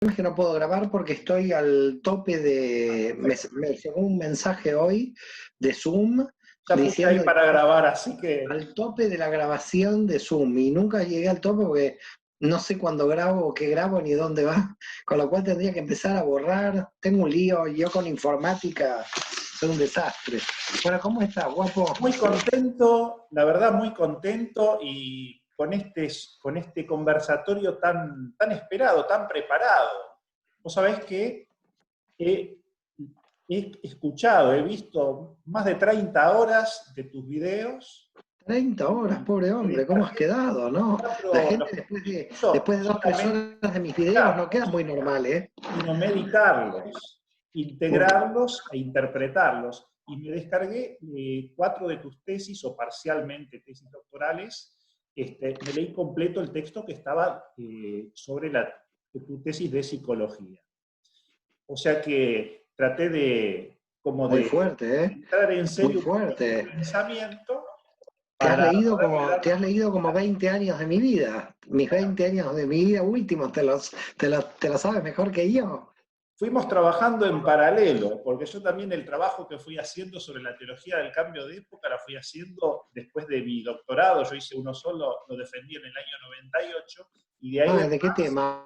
Es que no puedo grabar porque estoy al tope de... Me llegó un mensaje hoy de Zoom Ya puse ahí diciendo que para estoy grabar, así que al tope de la grabación de Zoom y nunca llegué al tope porque no sé cuándo grabo o qué grabo ni dónde va, con lo cual tendría que empezar a borrar. Tengo un lío, yo con informática soy un desastre. Bueno, ¿cómo estás, guapo? muy contento, la verdad muy contento y con este conversatorio tan esperado, tan preparado. Vos sabés que he, he escuchado, he visto más de 30 horas de tus videos. 30 horas, pobre Me hombre, ¿cómo has descargué quedado, no? La 4, gente los después incluso de no 2, 3 solamente horas de mis videos no queda escucharlos, muy normal, ¿eh? sino meditarlos, Uf, integrarlos e interpretarlos. Y me descargué 4 de tus tesis, o parcialmente tesis doctorales. Me leí completo el texto que estaba sobre tu tesis de psicología. O sea que traté muy fuerte, ¿eh? entrar en Muy serio un poco en tu fuerte. pensamiento para poderle dar Te has leído como 20 años de mi vida. Mis 20 años de mi vida últimos te los sabes mejor que yo. fuimos trabajando en paralelo, porque yo también el trabajo que fui haciendo sobre la teología del cambio de época la fui haciendo después de mi doctorado. Yo hice uno solo, lo defendí en el año 98, y de ahí Ah, en más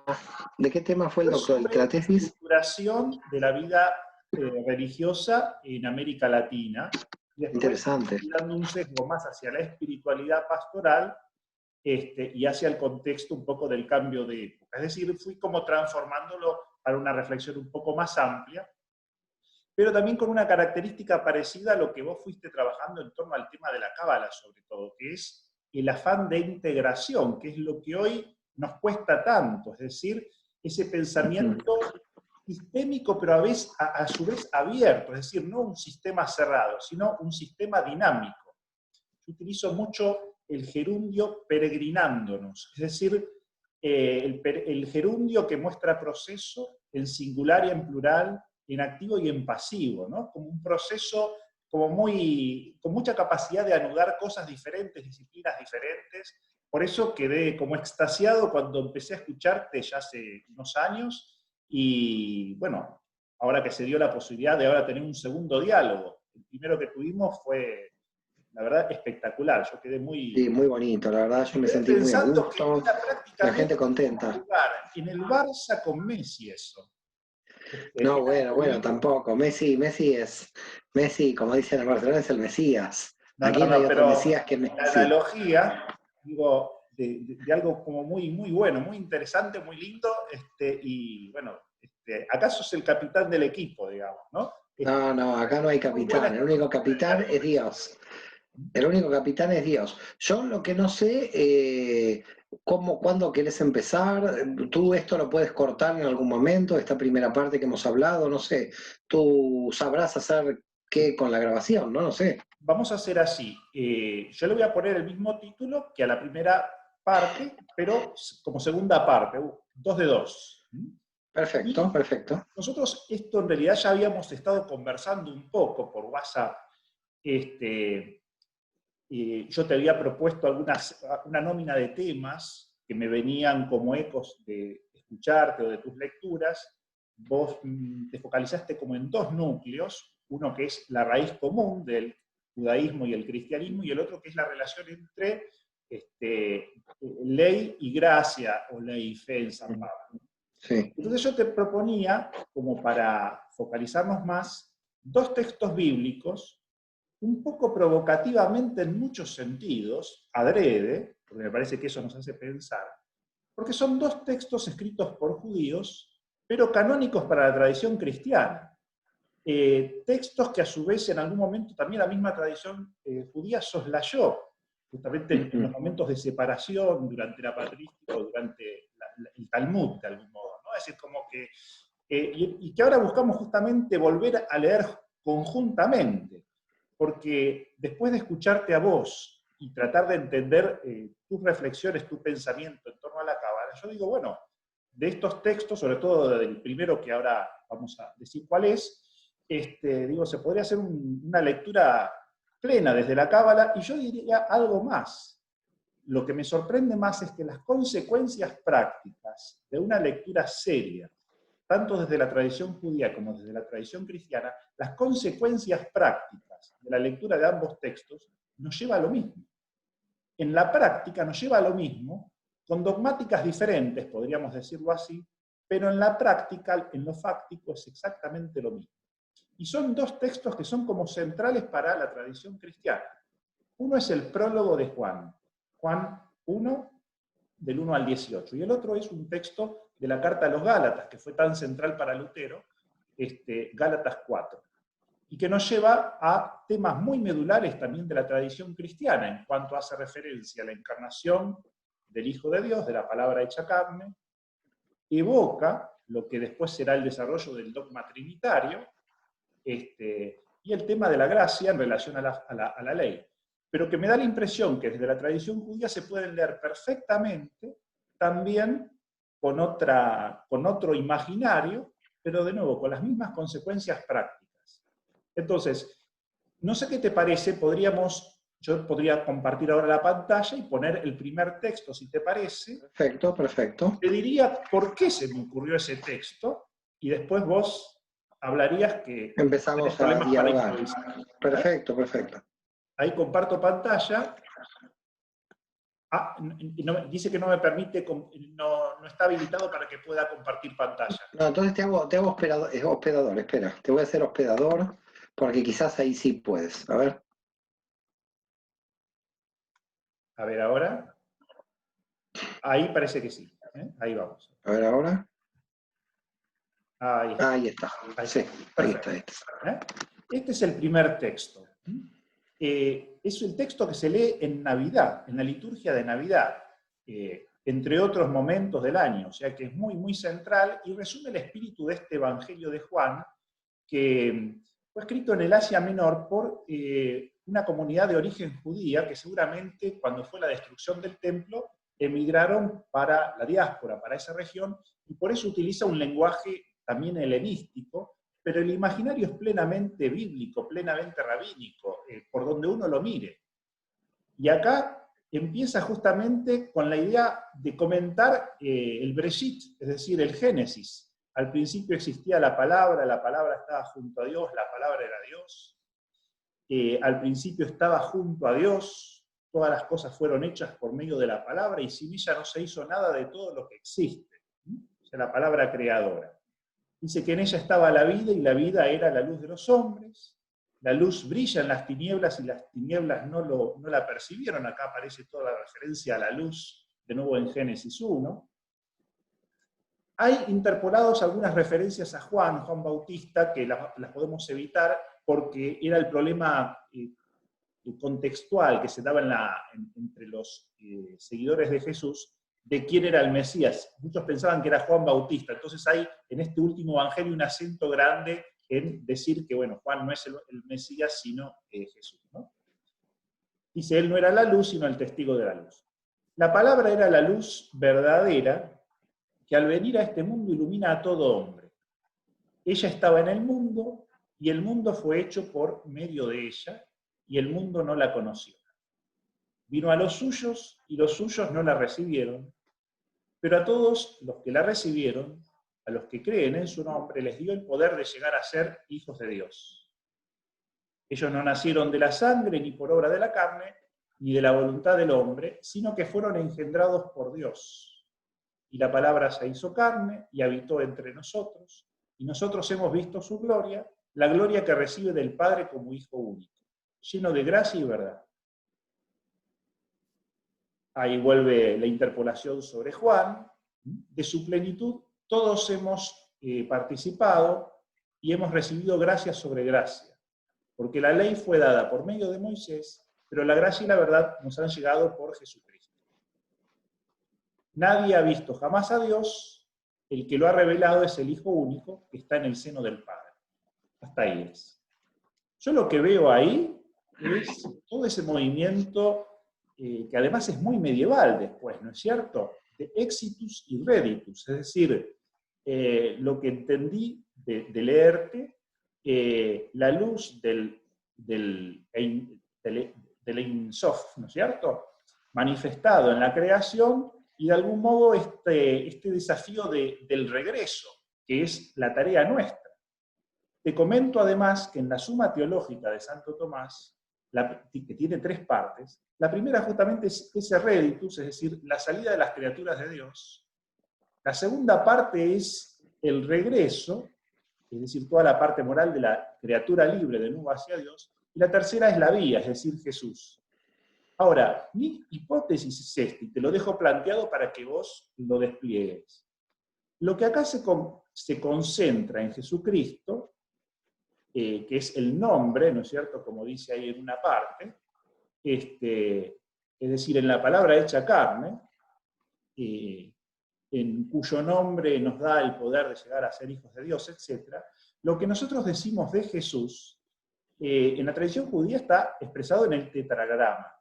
¿de qué tema fue el fue doctor, sobre la tesis? estructuración de la vida religiosa en América Latina. Y después Interesante. fui dando un sesgo más hacia la espiritualidad pastoral, y hacia el contexto un poco del cambio de época. Es decir, fui como transformándolo para una reflexión un poco más amplia, pero también con una característica parecida a lo que vos fuiste trabajando en torno al tema de la cábala, sobre todo, que es el afán de integración, que es lo que hoy nos cuesta tanto, es decir, ese pensamiento sistémico, pero a su vez abierto, es decir, no un sistema cerrado, sino un sistema dinámico. Yo utilizo mucho el gerundio peregrinándonos, es decir, el gerundio que muestra proceso en singular y en plural, en activo y en pasivo, ¿no? Como un proceso con mucha capacidad de anudar cosas diferentes, disciplinas diferentes. Por eso quedé como extasiado cuando empecé a escucharte ya hace unos años, y bueno, ahora que se dio la posibilidad de ahora tener un segundo diálogo. El primero que tuvimos fue, la verdad, espectacular. Yo Sí, quedé muy bonito, la verdad, yo me quedé sentí muy a pensando que gusto, era la prácticamente gente como contenta. jugar en el Barça con Messi eso. No, Era bueno, increíble. tampoco. Messi, como dicen en Barcelona, es el Mesías. No, Aquí no, no hay no, otro pero Mesías que la Messi. analogía, digo, de algo como muy bueno, muy interesante, muy lindo, y bueno, acaso es el capitán del equipo, digamos, ¿no? No, no, acá no hay Muy buena capitán. El único estructura capitán de es la Dios. El único capitán es Dios. Yo lo que no sé, cuándo querés empezar. Tú esto lo puedes cortar en algún momento, esta primera parte que hemos hablado, no sé. Tú sabrás hacer qué con la grabación, ¿no? No sé. Vamos a hacer así. Yo le voy a poner el mismo título que a la primera parte, pero como segunda parte, dos de dos. Perfecto, Y perfecto. nosotros esto en realidad ya habíamos estado conversando un poco por WhatsApp. Este, yo te había propuesto una nómina de temas que me venían como ecos de escucharte o de tus lecturas. Vos te focalizaste como en dos núcleos, uno que es la raíz común del judaísmo y el cristianismo, y el otro que es la relación entre ley y gracia, o ley y fe en San Pablo. Sí. Entonces yo te proponía, como para focalizarnos más, dos textos bíblicos un poco provocativamente en muchos sentidos, adrede, porque me parece que eso nos hace pensar, porque son dos textos escritos por judíos, pero canónicos para la tradición cristiana. Textos que a su vez en algún momento también la misma tradición judía soslayó, justamente en los momentos de separación, durante la patrística o durante el Talmud, de algún modo, ¿no? Es decir, como que, y que ahora buscamos justamente volver a leer conjuntamente, porque después de escucharte a vos y tratar de entender tus reflexiones, tu pensamiento en torno a la Cábala, yo digo, bueno, de estos textos, sobre todo del primero que ahora vamos a decir cuál es, digo, se podría hacer una lectura plena desde la Cábala, y yo diría algo más. Lo que me sorprende más es que las consecuencias prácticas de una lectura seria tanto desde la tradición judía como desde la tradición cristiana, las consecuencias prácticas de la lectura de ambos textos nos lleva a lo mismo. En la práctica nos lleva a lo mismo, con dogmáticas diferentes, podríamos decirlo así, pero en la práctica, en lo fáctico, es exactamente lo mismo. Y son dos textos que son como centrales para la tradición cristiana. Uno es el prólogo de Juan, Juan 1, del 1 al 18, y el otro es un texto de la carta a los Gálatas, que fue tan central para Lutero, Gálatas 4, y que nos lleva a temas muy medulares también de la tradición cristiana, en cuanto hace referencia a la encarnación del Hijo de Dios, de la palabra hecha carne, evoca lo que después será el desarrollo del dogma trinitario, y el tema de la gracia en relación a la ley. Pero que me da la impresión que desde la tradición judía se pueden leer perfectamente también con otro imaginario, pero de nuevo con las mismas consecuencias prácticas. Entonces, no sé qué te parece, yo podría compartir ahora la pantalla y poner el primer texto, si te parece. Perfecto, perfecto. Te diría por qué se me ocurrió ese texto, y después vos hablarías que Empezamos tenés a problemas para dialogar. improvisar. Perfecto, perfecto. Ahí comparto pantalla. Dice que no me permite, no está habilitado para que pueda compartir pantalla. No, entonces te hago hospedador, espera. Te voy a hacer hospedador, porque quizás ahí sí puedes. A ver. A ver ahora. Ahí parece que sí. Ahí vamos. A ver ahora. Ahí está. Ahí está. Ahí Sí, está. ahí está. Ahí está. Este es el primer texto. Es el texto que se lee en Navidad, en la liturgia de Navidad, entre otros momentos del año, o sea que es muy, muy central y resume el espíritu de este Evangelio de Juan, que fue escrito en el Asia Menor por una comunidad de origen judía que seguramente cuando fue la destrucción del templo emigraron para la diáspora, para esa región, y por eso utiliza un lenguaje también helenístico, pero el imaginario es plenamente bíblico, plenamente rabínico, por donde uno lo mire. Y acá empieza justamente con la idea de comentar el Bereshit, es decir, el Génesis. Al principio existía la palabra estaba junto a Dios, la palabra era Dios. Al principio estaba junto a Dios, todas las cosas fueron hechas por medio de la palabra y sin ella no se hizo nada de todo lo que existe. O sea, la palabra creadora. Dice que en ella estaba la vida y la vida era la luz de los hombres. La luz brilla en las tinieblas y las tinieblas no la percibieron. Acá aparece toda la referencia a la luz, de nuevo en Génesis 1. Hay interpolados algunas referencias a Juan Bautista, que las podemos evitar porque era el problema contextual que se daba entre los seguidores de Jesús, de quién era el Mesías. Muchos pensaban que era Juan Bautista, entonces hay en este último evangelio un acento grande en decir que, bueno, Juan no es el Mesías, sino Jesús, ¿no? Dice, él no era la luz, sino el testigo de la luz. La palabra era la luz verdadera, que al venir a este mundo ilumina a todo hombre. Ella estaba en el mundo, y el mundo fue hecho por medio de ella, y el mundo no la conoció. Vino a los suyos, y los suyos no la recibieron, pero a todos los que la recibieron, a los que creen en su nombre, les dio el poder de llegar a ser hijos de Dios. Ellos no nacieron de la sangre, ni por obra de la carne, ni de la voluntad del hombre, sino que fueron engendrados por Dios. Y la palabra se hizo carne y habitó entre nosotros, y nosotros hemos visto su gloria, la gloria que recibe del Padre como Hijo único, lleno de gracia y verdad. Ahí vuelve la interpolación sobre Juan. De su plenitud todos hemos participado y hemos recibido gracia sobre gracia, porque la ley fue dada por medio de Moisés, pero la gracia y la verdad nos han llegado por Jesucristo. Nadie ha visto jamás a Dios, el que lo ha revelado es el Hijo único que está en el seno del Padre. Hasta ahí es. Yo lo que veo ahí es todo ese movimiento que además es muy medieval después, ¿no es cierto? De exitus y reditus, es decir, lo que entendí de leerte, la luz del Ein Sof, ¿no es cierto? Manifestado en la creación y de algún modo este desafío del regreso, que es la tarea nuestra. Te comento además que en la Suma Teológica de Santo Tomás, que tiene 3 partes, la primera justamente es ese Reditus, es decir, la salida de las criaturas de Dios. La segunda parte es el regreso, es decir, toda la parte moral de la criatura libre de nuevo hacia Dios. Y la tercera es la vía, es decir, Jesús. Ahora, mi hipótesis es esta, y te lo dejo planteado para que vos lo despliegues. Lo que acá se concentra en Jesucristo, que es el nombre, ¿no es cierto?, como dice ahí en una parte, es decir, en la palabra hecha carne, en cuyo nombre nos da el poder de llegar a ser hijos de Dios, etc. Lo que nosotros decimos de Jesús, en la tradición judía está expresado en el tetragrama.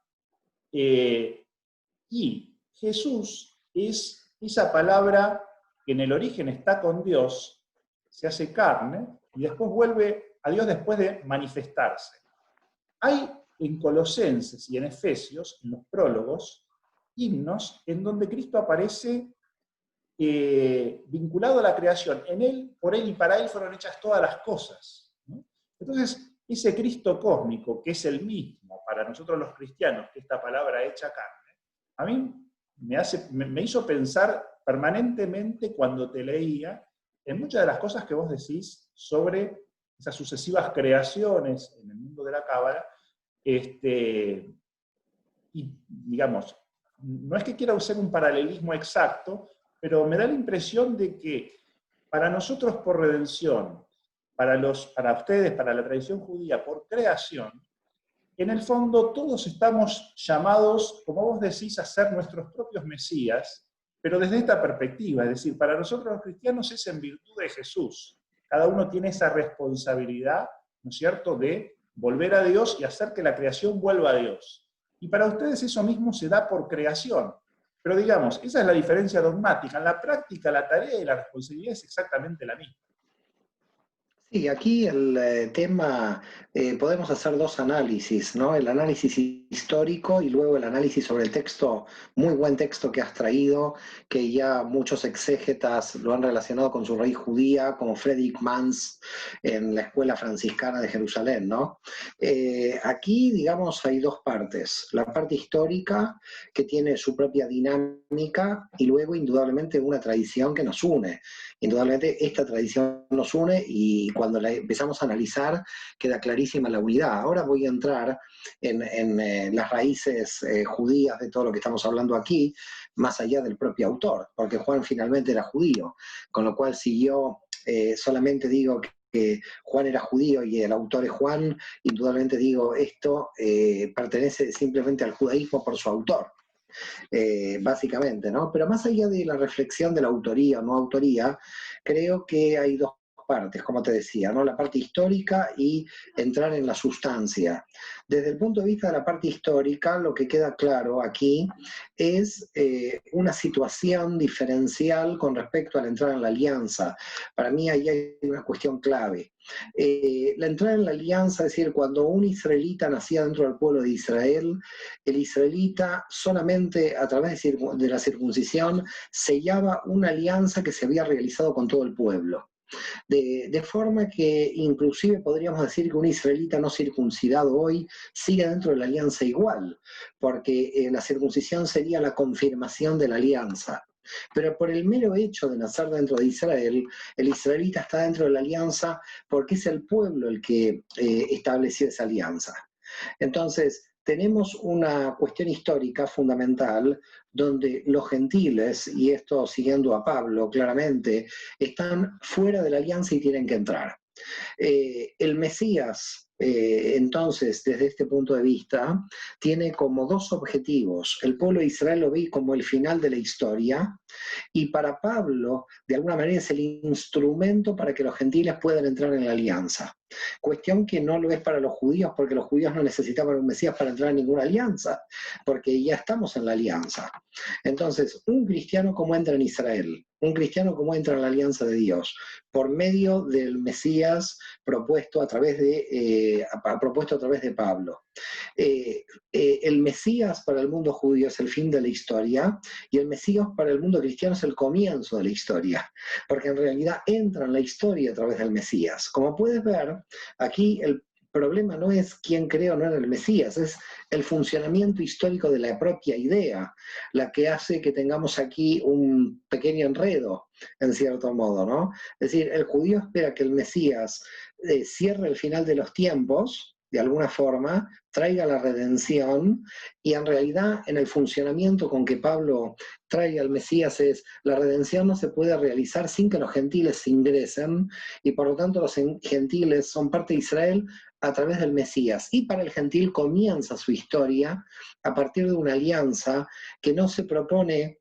Y Jesús es esa palabra que en el origen está con Dios, se hace carne, y después vuelve a Dios después de manifestarse. Hay en Colosenses y en Efesios, en los prólogos, himnos en donde Cristo aparece vinculado a la creación. En Él, por Él y para Él fueron hechas todas las cosas, ¿no? Entonces, ese Cristo cósmico, que es el mismo para nosotros los cristianos, que esta palabra hecha carne, a mí me hizo pensar permanentemente cuendo te leía en muchas de las cosas que vos decís sobre esas sucesivas creaciones en el mundo de la Cábala, y digamos, no es que quiera usar un paralelismo exacto, pero me da la impresión de que para nosotros por redención, para ustedes, para la tradición judía, por creación, en el fondo todos estamos llamados, como vos decís, a ser nuestros propios Mesías, pero desde esta perspectiva, es decir, para nosotros los cristianos es en virtud de Jesús. Cada uno tiene esa responsabilidad, ¿no es cierto?, de volver a Dios y hacer que la creación vuelva a Dios. Y para ustedes eso mismo se da por creación. Pero digamos, esa es la diferencia dogmática. En la práctica, la tarea y la responsabilidad es exactamente la misma. Sí, aquí el tema, podemos hacer 2 análisis, ¿no? El análisis histórico y luego el análisis sobre el texto, muy buen texto que has traído, que ya muchos exégetas lo han relacionado con su raíz judía, como Friedrich Mans en la Escuela Franciscana de Jerusalén, ¿no? Aquí, digamos, hay 2 partes. La parte histórica, que tiene su propia dinámica, y luego, indudablemente, una tradición que nos une. Indudablemente, esta tradición nos une y cuando la empezamos a analizar queda clarísima la unidad. Ahora voy a entrar en las raíces judías de todo lo que estamos hablando aquí, más allá del propio autor, porque Juan finalmente era judío, con lo cual si yo solamente digo que Juan era judío y el autor es Juan, indudablemente digo esto pertenece simplemente al judaísmo por su autor. Básicamente, ¿no? Pero más allá de la reflexión de la autoría o no autoría, creo que hay 2 partes, como te decía, ¿no? La parte histórica y entrar en la sustancia. Desde el punto de vista de la parte histórica, lo que queda claro aquí es una situación diferencial con respecto a la entrada en la alianza. Para mí ahí hay una cuestión clave. La entrada en la alianza, es decir, cuando un israelita nacía dentro del pueblo de Israel, el israelita solamente a través de la circuncisión sellaba una alianza que se había realizado con todo el pueblo. De forma que inclusive podríamos decir que un israelita no circuncidado hoy sigue dentro de la alianza igual, porque la circuncisión sería la confirmación de la alianza. Pero por el mero hecho de nacer dentro de Israel, el israelita está dentro de la alianza porque es el pueblo el que estableció esa alianza. Entonces, tenemos una cuestión histórica fundamental donde los gentiles, y esto siguiendo a Pablo claramente, están fuera de la alianza y tienen que entrar. El Mesías, entonces, desde este punto de vista, tiene como 2 objetivos. El pueblo de Israel lo ve como el final de la historia, y para Pablo, de alguna manera, es el instrumento para que los gentiles puedan entrar en la alianza. Cuestión que no lo es para los judíos, porque los judíos no necesitaban un Mesías para entrar en ninguna alianza, porque ya estamos en la alianza. Entonces, un cristiano como entra en Israel, un cristiano como entra en la alianza de Dios, por medio del Mesías propuesto a través de Pablo. El Mesías para el mundo judío es el fin de la historia y el Mesías para el mundo cristiano es el comienzo de la historia, porque en realidad entra en la historia a través del Mesías. Como puedes ver, aquí el problema no es quién cree o no en el Mesías, es el funcionamiento histórico de la propia idea, la que hace que tengamos aquí un pequeño enredo, en cierto modo, ¿no? Es decir, el judío espera que el Mesías cierre el final de los tiempos, de alguna forma, traiga la redención, y en realidad en el funcionamiento con que Pablo trae al Mesías es, la redención no se puede realizar sin que los gentiles ingresen, y por lo tanto los gentiles son parte de Israel a través del Mesías, y para el gentil comienza su historia a partir de una alianza que no se propone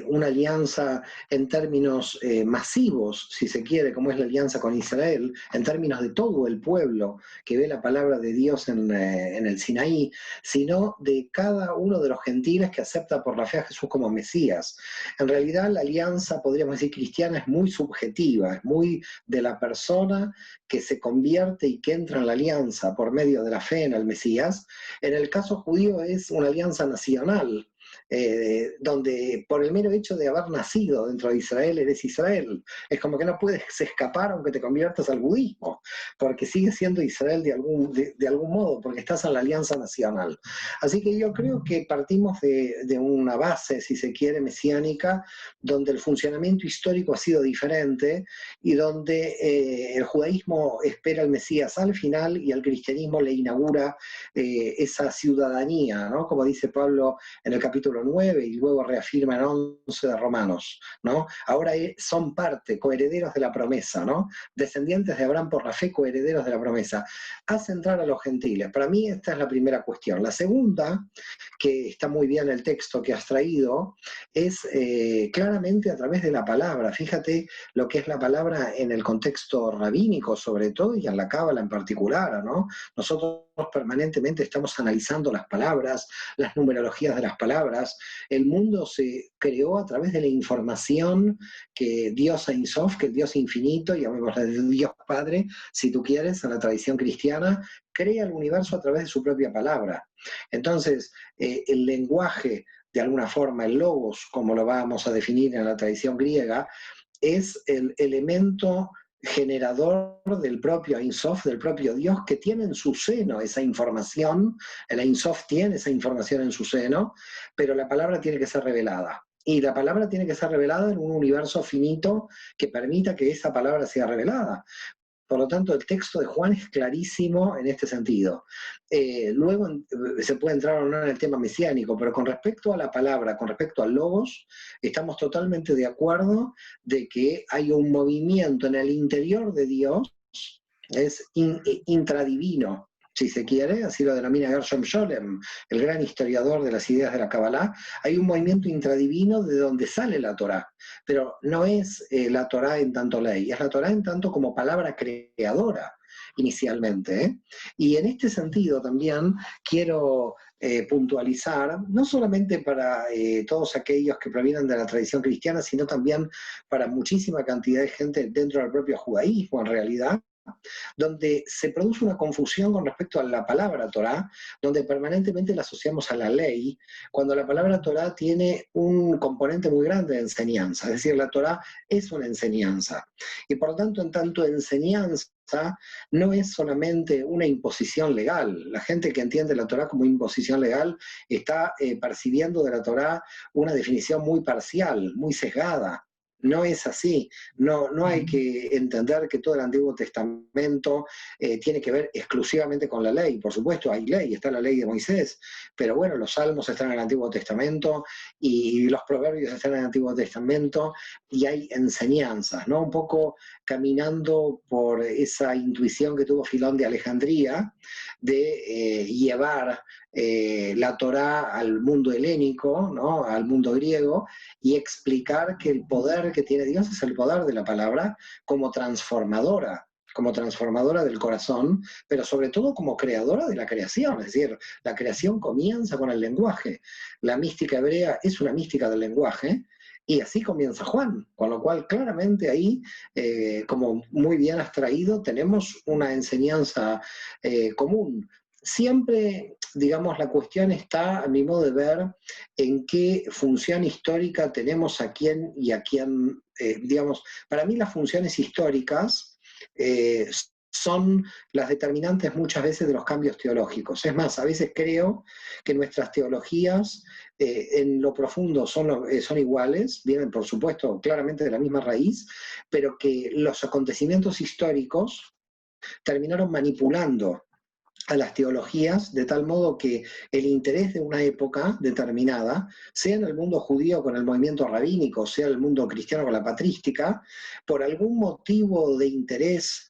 una alianza en términos masivos, si se quiere, como es la alianza con Israel, en términos de todo el pueblo que ve la palabra de Dios en el Sinaí, sino de cada uno de los gentiles que acepta por la fe a Jesús como Mesías. En realidad la alianza, podríamos decir, cristiana es muy subjetiva, es muy de la persona que se convierte y que entra en la alianza por medio de la fe en el Mesías. En el caso judío es una alianza nacional, donde por el mero hecho de haber nacido dentro de Israel eres Israel. Es como que no puedes escapar aunque te conviertas al budismo, porque sigues siendo Israel de algún modo, porque estás en la alianza nacional. Así que yo creo que partimos de una base, si se quiere, mesiánica, donde el funcionamiento histórico ha sido diferente y donde el judaísmo espera al Mesías al final y al cristianismo le inaugura esa ciudadanía, ¿no? Como dice Pablo en el capítulo 9 y luego reafirma en 11 de Romanos, ¿no? Ahora son parte, coherederos de la promesa, ¿no? Descendientes de Abraham por la fe, coherederos de la promesa. Hace entrar a los gentiles. Para mí esta es la primera cuestión. La segunda, que está muy bien el texto que has traído, es claramente a través de la palabra. Fíjate lo que es la palabra en el contexto rabínico sobre todo y en la cábala en particular, ¿no? Nosotros permanentemente estamos analizando las palabras, las numerologías de las palabras. El mundo se creó a través de la información que Dios Ein Sof, que el Dios infinito, llamémosle Dios Padre, si tú quieres, en la tradición cristiana, crea el universo a través de su propia palabra. Entonces, el lenguaje, de alguna forma, el logos, como lo vamos a definir en la tradición griega, es el elemento generador del propio Ein Sof, del propio Dios, que tiene en su seno esa información. El Ein Sof tiene esa información en su seno, pero la palabra tiene que ser revelada. Y la palabra tiene que ser revelada en un universo finito que permita que esa palabra sea revelada. Por lo tanto, el texto de Juan es clarísimo en este sentido. Luego se puede entrar o no en el tema mesiánico, pero con respecto a la palabra, con respecto al logos, estamos totalmente de acuerdo de que hay un movimiento en el interior de Dios, es intradivino, si se quiere, así lo denomina Gershom Scholem, el gran historiador de las ideas de la Kabbalah. Hay un movimiento intradivino de donde sale la Torá, pero no es la Torá en tanto ley, es la Torá en tanto como palabra creadora inicialmente. Y en este sentido también quiero puntualizar, no solamente para todos aquellos que provienen de la tradición cristiana, sino también para muchísima cantidad de gente dentro del propio judaísmo en realidad, donde se produce una confusión con respecto a la palabra Torá, donde permanentemente la asociamos a la ley, cuando la palabra Torá tiene un componente muy grande de enseñanza, es decir, la Torá es una enseñanza. Y por lo tanto, en tanto enseñanza, no es solamente una imposición legal. La gente que entiende la Torá como imposición legal está percibiendo de la Torá una definición muy parcial, muy sesgada. No es así, no hay que entender que todo el Antiguo Testamento tiene que ver exclusivamente con la ley. Por supuesto, hay ley, está la ley de Moisés, pero bueno, los salmos están en el Antiguo Testamento y los proverbios están en el Antiguo Testamento y hay enseñanzas, ¿no? Un poco caminando por esa intuición que tuvo Filón de Alejandría de llevar la Torá al mundo helénico, ¿no? Al mundo griego, y explicar que el poder que tiene Dios es el poder de la palabra como transformadora del corazón, pero sobre todo como creadora de la creación. Es decir, la creación comienza con el lenguaje. La mística hebrea es una mística del lenguaje, y así comienza Juan, con lo cual claramente ahí, como muy bien has traído, tenemos una enseñanza común. siempre, digamos, la cuestión está, a mi modo de ver, en qué función histórica tenemos a quién y a quién, digamos, para mí las funciones históricas eh, son las determinantes muchas veces de los cambios teológicos. Es más, a veces creo que nuestras teologías en lo profundo son iguales, vienen por supuesto claramente de la misma raíz, pero que los acontecimientos históricos terminaron manipulando a las teologías, de tal modo que el interés de una época determinada, sea en el mundo judío con el movimiento rabínico, sea en el mundo cristiano con la patrística, por algún motivo de interés,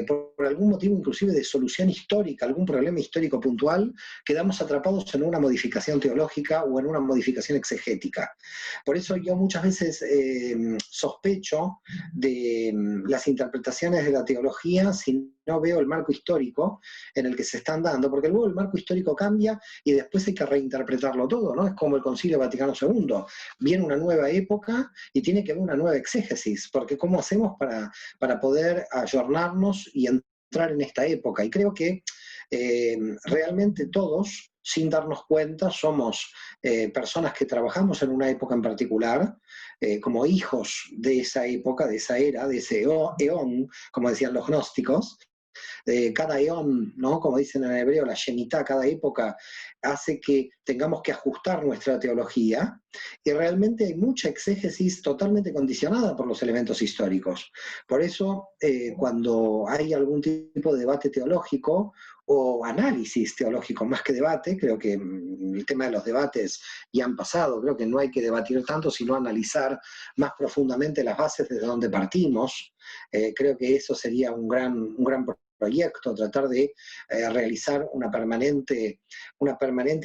por algún motivo inclusive de solución histórica, algún problema histórico puntual, quedamos atrapados en una modificación teológica o en una modificación exegética. Por eso yo muchas veces sospecho de las interpretaciones de la teología si no veo el marco histórico en el que se están dando, porque luego el marco histórico cambia y después hay que reinterpretarlo todo, ¿no? Es como el Concilio Vaticano II. Viene una nueva época y tiene que haber una nueva exégesis, porque ¿cómo hacemos para poder ayornarnos y entrar en esta época? Y creo que realmente todos, sin darnos cuenta, somos personas que trabajamos en una época en particular, como hijos de esa época, de esa era, de ese eón, como decían los gnósticos. Cada eón, ¿no? Como dicen en hebreo, la shemitá, cada época hace que tengamos que ajustar nuestra teología, y realmente hay mucha exégesis totalmente condicionada por los elementos históricos. Por eso, cuando hay algún tipo de debate teológico o análisis teológico, más que debate, creo que el tema de los debates ya han pasado, creo que no hay que debatir tanto, sino analizar más profundamente las bases desde donde partimos. Creo que eso sería un gran proyecto, tratar de realizar una permanente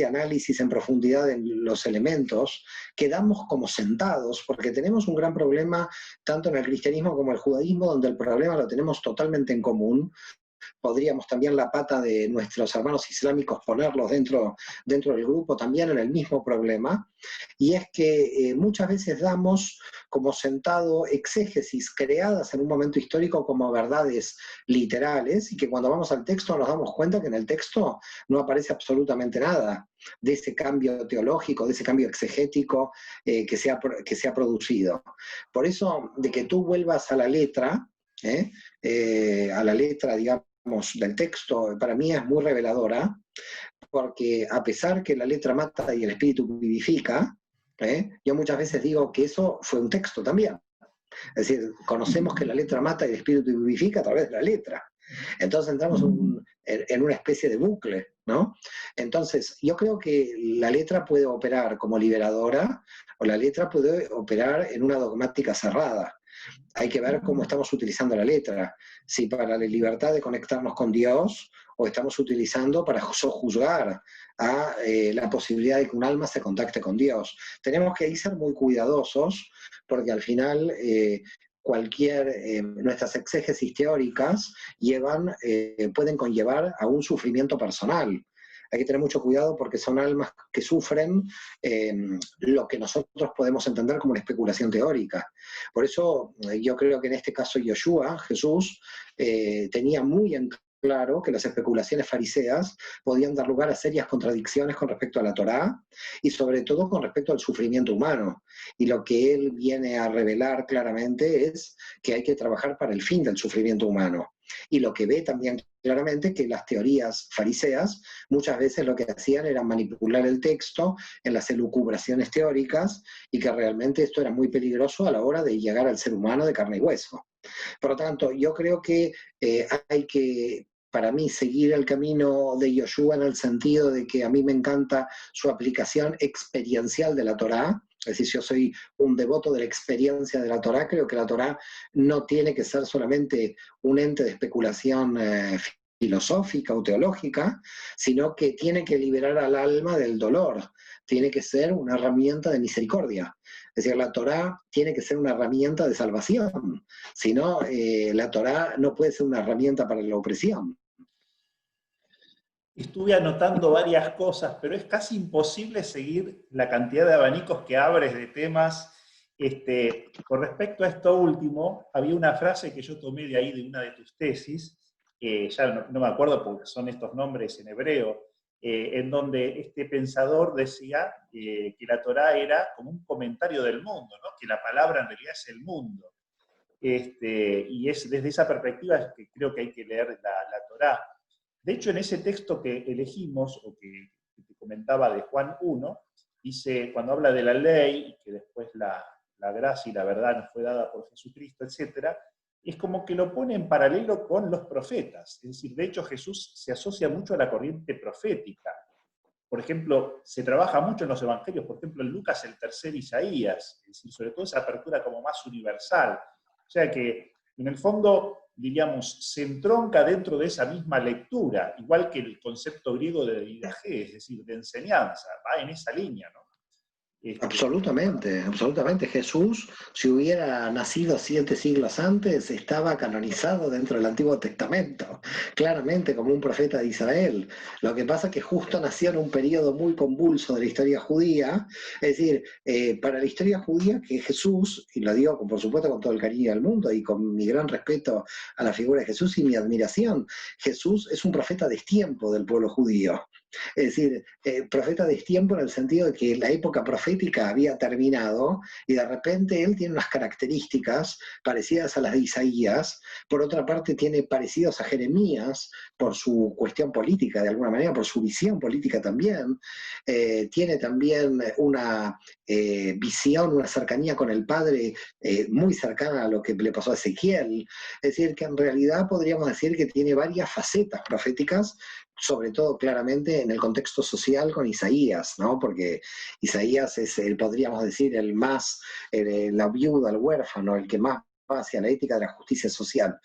análisis en profundidad en los elementos que damos como sentados, porque tenemos un gran problema tanto en el cristianismo como en el judaísmo, donde el problema lo tenemos totalmente en común. Podríamos también la pata de nuestros hermanos islámicos ponerlos dentro del grupo también en el mismo problema, y es que muchas veces damos como sentado exégesis creadas en un momento histórico como verdades literales, y que cuando vamos al texto nos damos cuenta que en el texto no aparece absolutamente nada de ese cambio teológico, de ese cambio exegético que se ha producido. Por eso, de que tú vuelvas a la letra, digamos, del texto, para mí es muy reveladora, porque a pesar que la letra mata y el espíritu vivifica, yo muchas veces digo que eso fue un texto también. Es decir, conocemos que la letra mata y el espíritu vivifica a través de la letra. Entonces entramos en una especie de bucle, ¿no? Entonces, yo creo que la letra puede operar como liberadora, o la letra puede operar en una dogmática cerrada. Hay que ver cómo estamos utilizando la letra, si para la libertad de conectarnos con Dios o estamos utilizando para sojuzgar a la posibilidad de que un alma se contacte con Dios. Tenemos que ahí ser muy cuidadosos, porque al final nuestras exégesis teóricas pueden conllevar a un sufrimiento personal. Hay que tener mucho cuidado porque son almas que sufren lo que nosotros podemos entender como una especulación teórica. Por eso yo creo que en este caso Yoshua, Jesús, tenía muy en claro que las especulaciones fariseas podían dar lugar a serias contradicciones con respecto a la Torá y sobre todo con respecto al sufrimiento humano. Y lo que él viene a revelar claramente es que hay que trabajar para el fin del sufrimiento humano. Y lo que ve también claramente que las teorías fariseas muchas veces lo que hacían era manipular el texto en las elucubraciones teóricas, y que realmente esto era muy peligroso a la hora de llegar al ser humano de carne y hueso. Por lo tanto, yo creo que hay que, para mí, seguir el camino de Yoshua en el sentido de que a mí me encanta su aplicación experiencial de la Torá. Es decir, yo soy un devoto de la experiencia de la Torá. Creo que la Torá no tiene que ser solamente un ente de especulación filosófica o teológica, sino que tiene que liberar al alma del dolor, tiene que ser una herramienta de misericordia. Es decir, la Torá tiene que ser una herramienta de salvación, si no, la Torá no puede ser una herramienta para la opresión. Estuve anotando varias cosas, pero es casi imposible seguir la cantidad de abanicos que abres de temas. Con respecto a esto último, había una frase que yo tomé de ahí, de una de tus tesis, ya no me acuerdo porque son estos nombres en hebreo, en donde este pensador decía que la Torá era como un comentario del mundo, ¿no? Que la palabra en realidad es el mundo. Y es desde esa perspectiva que creo que hay que leer la Torá. De hecho, en ese texto que elegimos, o que te comentaba de Juan 1, dice, cuando habla de la ley, y que después la gracia y la verdad nos fue dada por Jesucristo, etc., es como que lo pone en paralelo con los profetas. Es decir, de hecho Jesús se asocia mucho a la corriente profética. Por ejemplo, se trabaja mucho en los evangelios, por ejemplo, en Lucas el tercer Isaías, es decir, sobre todo esa apertura como más universal. O sea que, en el fondo, diríamos, se entronca dentro de esa misma lectura, igual que el concepto griego de didaje, es decir, de enseñanza, va en esa línea, ¿no? Absolutamente, absolutamente. Jesús, si hubiera nacido 7 siglos antes, estaba canonizado dentro del Antiguo Testamento, claramente como un profeta de Israel. Lo que pasa es que justo nació en un periodo muy convulso de la historia judía, es decir, para la historia judía que Jesús, y lo digo por supuesto con todo el cariño del mundo y con mi gran respeto a la figura de Jesús y mi admiración, Jesús es un profeta de tiempo del pueblo judío. Es decir, profeta de tiempo en el sentido de que la época profética había terminado y de repente él tiene unas características parecidas a las de Isaías, por otra parte tiene parecidos a Jeremías por su cuestión política de alguna manera, por su visión política también, tiene también una visión, una cercanía con el Padre muy cercana a lo que le pasó a Ezequiel, es decir, que en realidad podríamos decir que tiene varias facetas proféticas, sobre todo claramente en el contexto social con Isaías, ¿no? Porque Isaías es, podríamos decir, el más, la viuda, el huérfano, el que más va hacia la ética de la justicia social.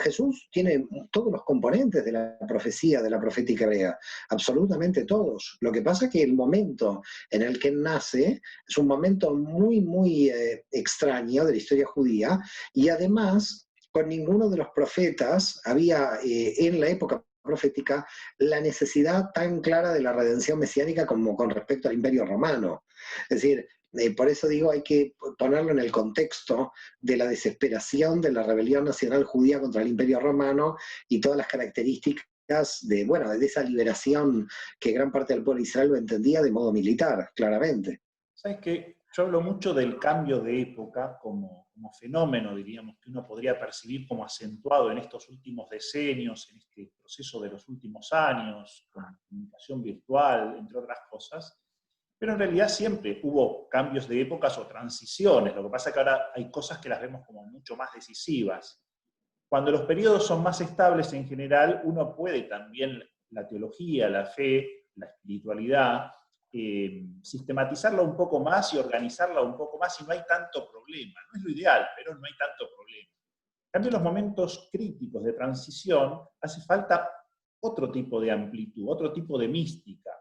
Jesús tiene todos los componentes de la profecía, de la profética hebrea, absolutamente todos. Lo que pasa es que el momento en el que él nace es un momento muy, muy extraño de la historia judía, y además con ninguno de los profetas había en la época profética la necesidad tan clara de la redención mesiánica como con respecto al Imperio Romano. Es decir, por eso digo, hay que ponerlo en el contexto de la desesperación de la rebelión nacional judía contra el Imperio Romano y todas las características de, bueno, de esa liberación que gran parte del pueblo de Israel lo entendía de modo militar, claramente. ¿Sabes qué? Yo hablo mucho del cambio de época como fenómeno, diríamos, que uno podría percibir como acentuado en estos últimos decenios, en este proceso de los últimos años, con comunicación virtual, entre otras cosas, pero en realidad siempre hubo cambios de épocas o transiciones. Lo que pasa es que ahora hay cosas que las vemos como mucho más decisivas. Cuando los periodos son más estables en general, uno puede también la teología, la fe, la espiritualidad, sistematizarla un poco más y organizarla un poco más y no hay tanto problema. No es lo ideal, pero no hay tanto problema. En cambio, en los momentos críticos de transición hace falta otro tipo de amplitud, otro tipo de mística.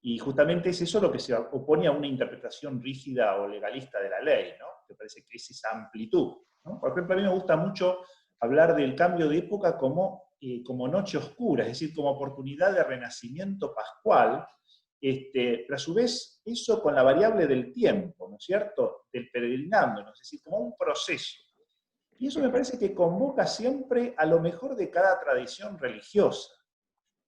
Y justamente es eso lo que se opone a una interpretación rígida o legalista de la ley, ¿no? Me parece que es esa amplitud, ¿no? Por ejemplo, a mí me gusta mucho hablar del cambio de época como noche oscura, es decir, como oportunidad de renacimiento pascual, pero a su vez eso con la variable del tiempo, ¿no es cierto?, del peregrinando, ¿no? Es decir, como un proceso. Y eso me parece que convoca siempre a lo mejor de cada tradición religiosa.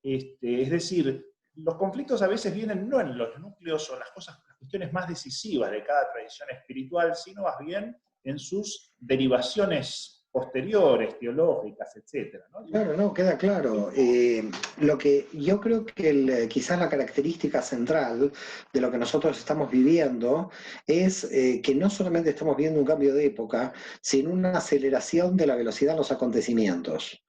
Es decir, los conflictos a veces vienen no en los núcleos o las cuestiones más decisivas de cada tradición espiritual, sino más bien en sus derivaciones posteriores, teológicas, etc., ¿no? Claro, no, queda claro. Lo que yo creo que quizás la característica central de lo que nosotros estamos viviendo es que no solamente estamos viendo un cambio de época, sino una aceleración de la velocidad de los acontecimientos.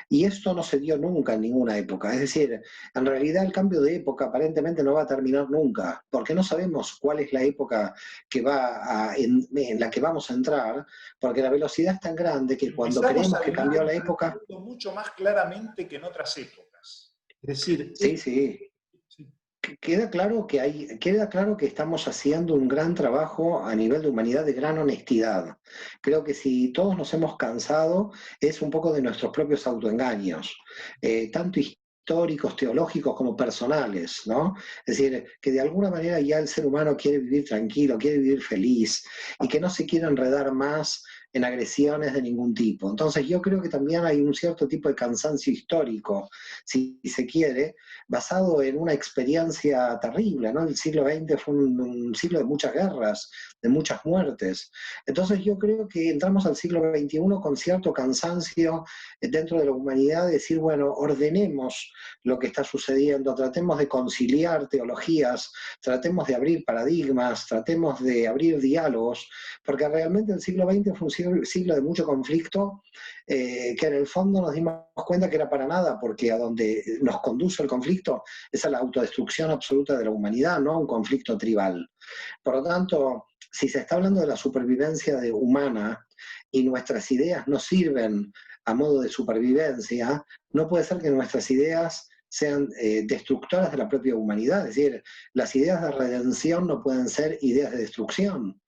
Y esto no se dio nunca en ninguna época. Es decir, en realidad el cambio de época aparentemente no va a terminar nunca, porque no sabemos cuál es la época que en la que vamos a entrar, porque la velocidad es tan grande que cuando Empezamos creemos a que vivir cambió la época. mucho más claramente que en otras épocas. Es decir, Sí, sí. sí. Queda claro que estamos haciendo un gran trabajo a nivel de humanidad de gran honestidad. Creo que si todos nos hemos cansado es un poco de nuestros propios autoengaños, tanto históricos, teológicos como personales, ¿no? Es decir, que de alguna manera ya el ser humano quiere vivir tranquilo, quiere vivir feliz y que no se quiere enredar más en agresiones de ningún tipo. Entonces yo creo que también hay un cierto tipo de cansancio histórico, si se quiere, basado en una experiencia terrible, ¿no? El siglo XX fue un siglo de muchas guerras, de muchas muertes. Entonces yo creo que entramos al siglo XXI con cierto cansancio dentro de la humanidad, de decir, bueno, ordenemos lo que está sucediendo, tratemos de conciliar teologías, tratemos de abrir paradigmas, tratemos de abrir diálogos, porque realmente el siglo XX fue un siglo de mucho conflicto, que en el fondo nos dimos cuenta que era para nada, porque a donde nos conduce el conflicto es a la autodestrucción absoluta de la humanidad, no a un conflicto tribal. Por lo tanto, si se está hablando de la supervivencia humana y nuestras ideas no sirven a modo de supervivencia, no puede ser que nuestras ideas sean destructoras de la propia humanidad. Es decir, las ideas de redención no pueden ser ideas de destrucción.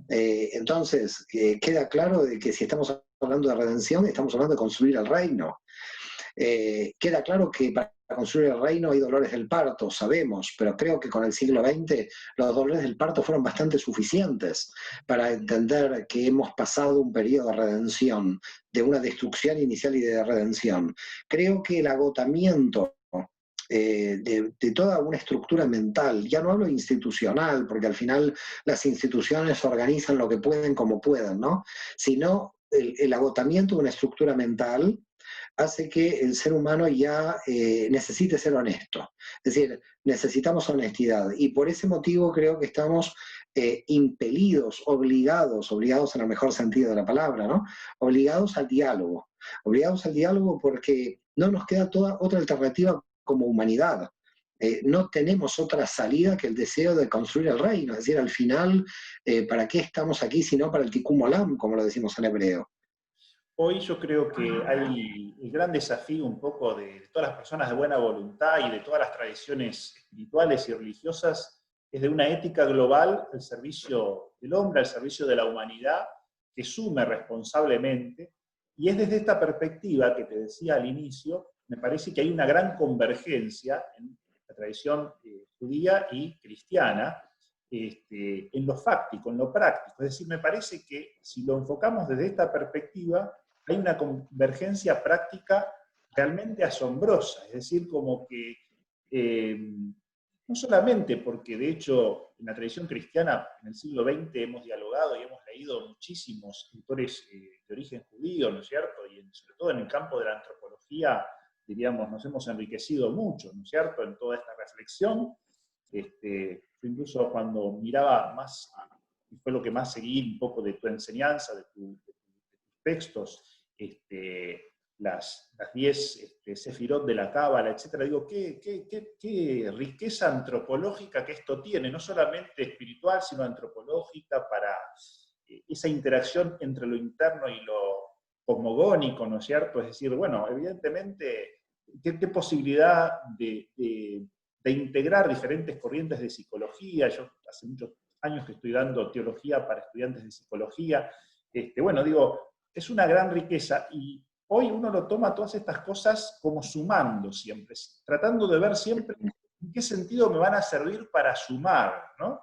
Entonces, queda claro de que si estamos hablando de redención, estamos hablando de construir el reino. Queda claro que para construir el reino hay dolores del parto, sabemos, pero creo que con el siglo XX los dolores del parto fueron bastante suficientes para entender que hemos pasado un periodo de redención, de una destrucción inicial y de redención. Creo que el agotamiento de toda una estructura mental, ya no hablo institucional, porque al final las instituciones organizan lo que pueden como pueden, ¿no? Sino el agotamiento de una estructura mental hace que el ser humano ya necesite ser honesto. Es decir, necesitamos honestidad. Y por ese motivo creo que estamos impelidos, obligados en el mejor sentido de la palabra, ¿no? Obligados al diálogo. Obligados al diálogo porque no nos queda toda otra alternativa como humanidad. No tenemos otra salida que el deseo de construir el reino. Es decir, al final, ¿para qué estamos aquí si no para el tikkun olam, como lo decimos en hebreo? Hoy yo creo que hay el gran desafío un poco de todas las personas de buena voluntad y de todas las tradiciones espirituales y religiosas, es de una ética global al servicio del hombre, al servicio de la humanidad, que sume responsablemente. Y es desde esta perspectiva que te decía al inicio, me parece que hay una gran convergencia en la tradición judía y cristiana, en lo fáctico, en lo práctico. Es decir, me parece que si lo enfocamos desde esta perspectiva, hay una convergencia práctica realmente asombrosa, es decir, como que no solamente porque de hecho en la tradición cristiana en el siglo XX hemos dialogado y hemos leído muchísimos autores de origen judío, ¿no es cierto? Y sobre todo en el campo de la antropología, diríamos, nos hemos enriquecido mucho, ¿no es cierto?, en toda esta reflexión. Yo incluso cuando miraba más, y fue lo que más seguí un poco de tu enseñanza, de tus textos, las 10 sefirot de la Cábala, etcétera, digo, qué riqueza antropológica que esto tiene, no solamente espiritual, sino antropológica, para esa interacción entre lo interno y lo cosmogónico, ¿no es cierto? Es decir, bueno, evidentemente, qué posibilidad de integrar diferentes corrientes de psicología. Yo hace muchos años que estoy dando teología para estudiantes de psicología. Bueno, digo, es una gran riqueza y hoy uno lo toma todas estas cosas como sumando siempre, tratando de ver siempre en qué sentido me van a servir para sumar, ¿no?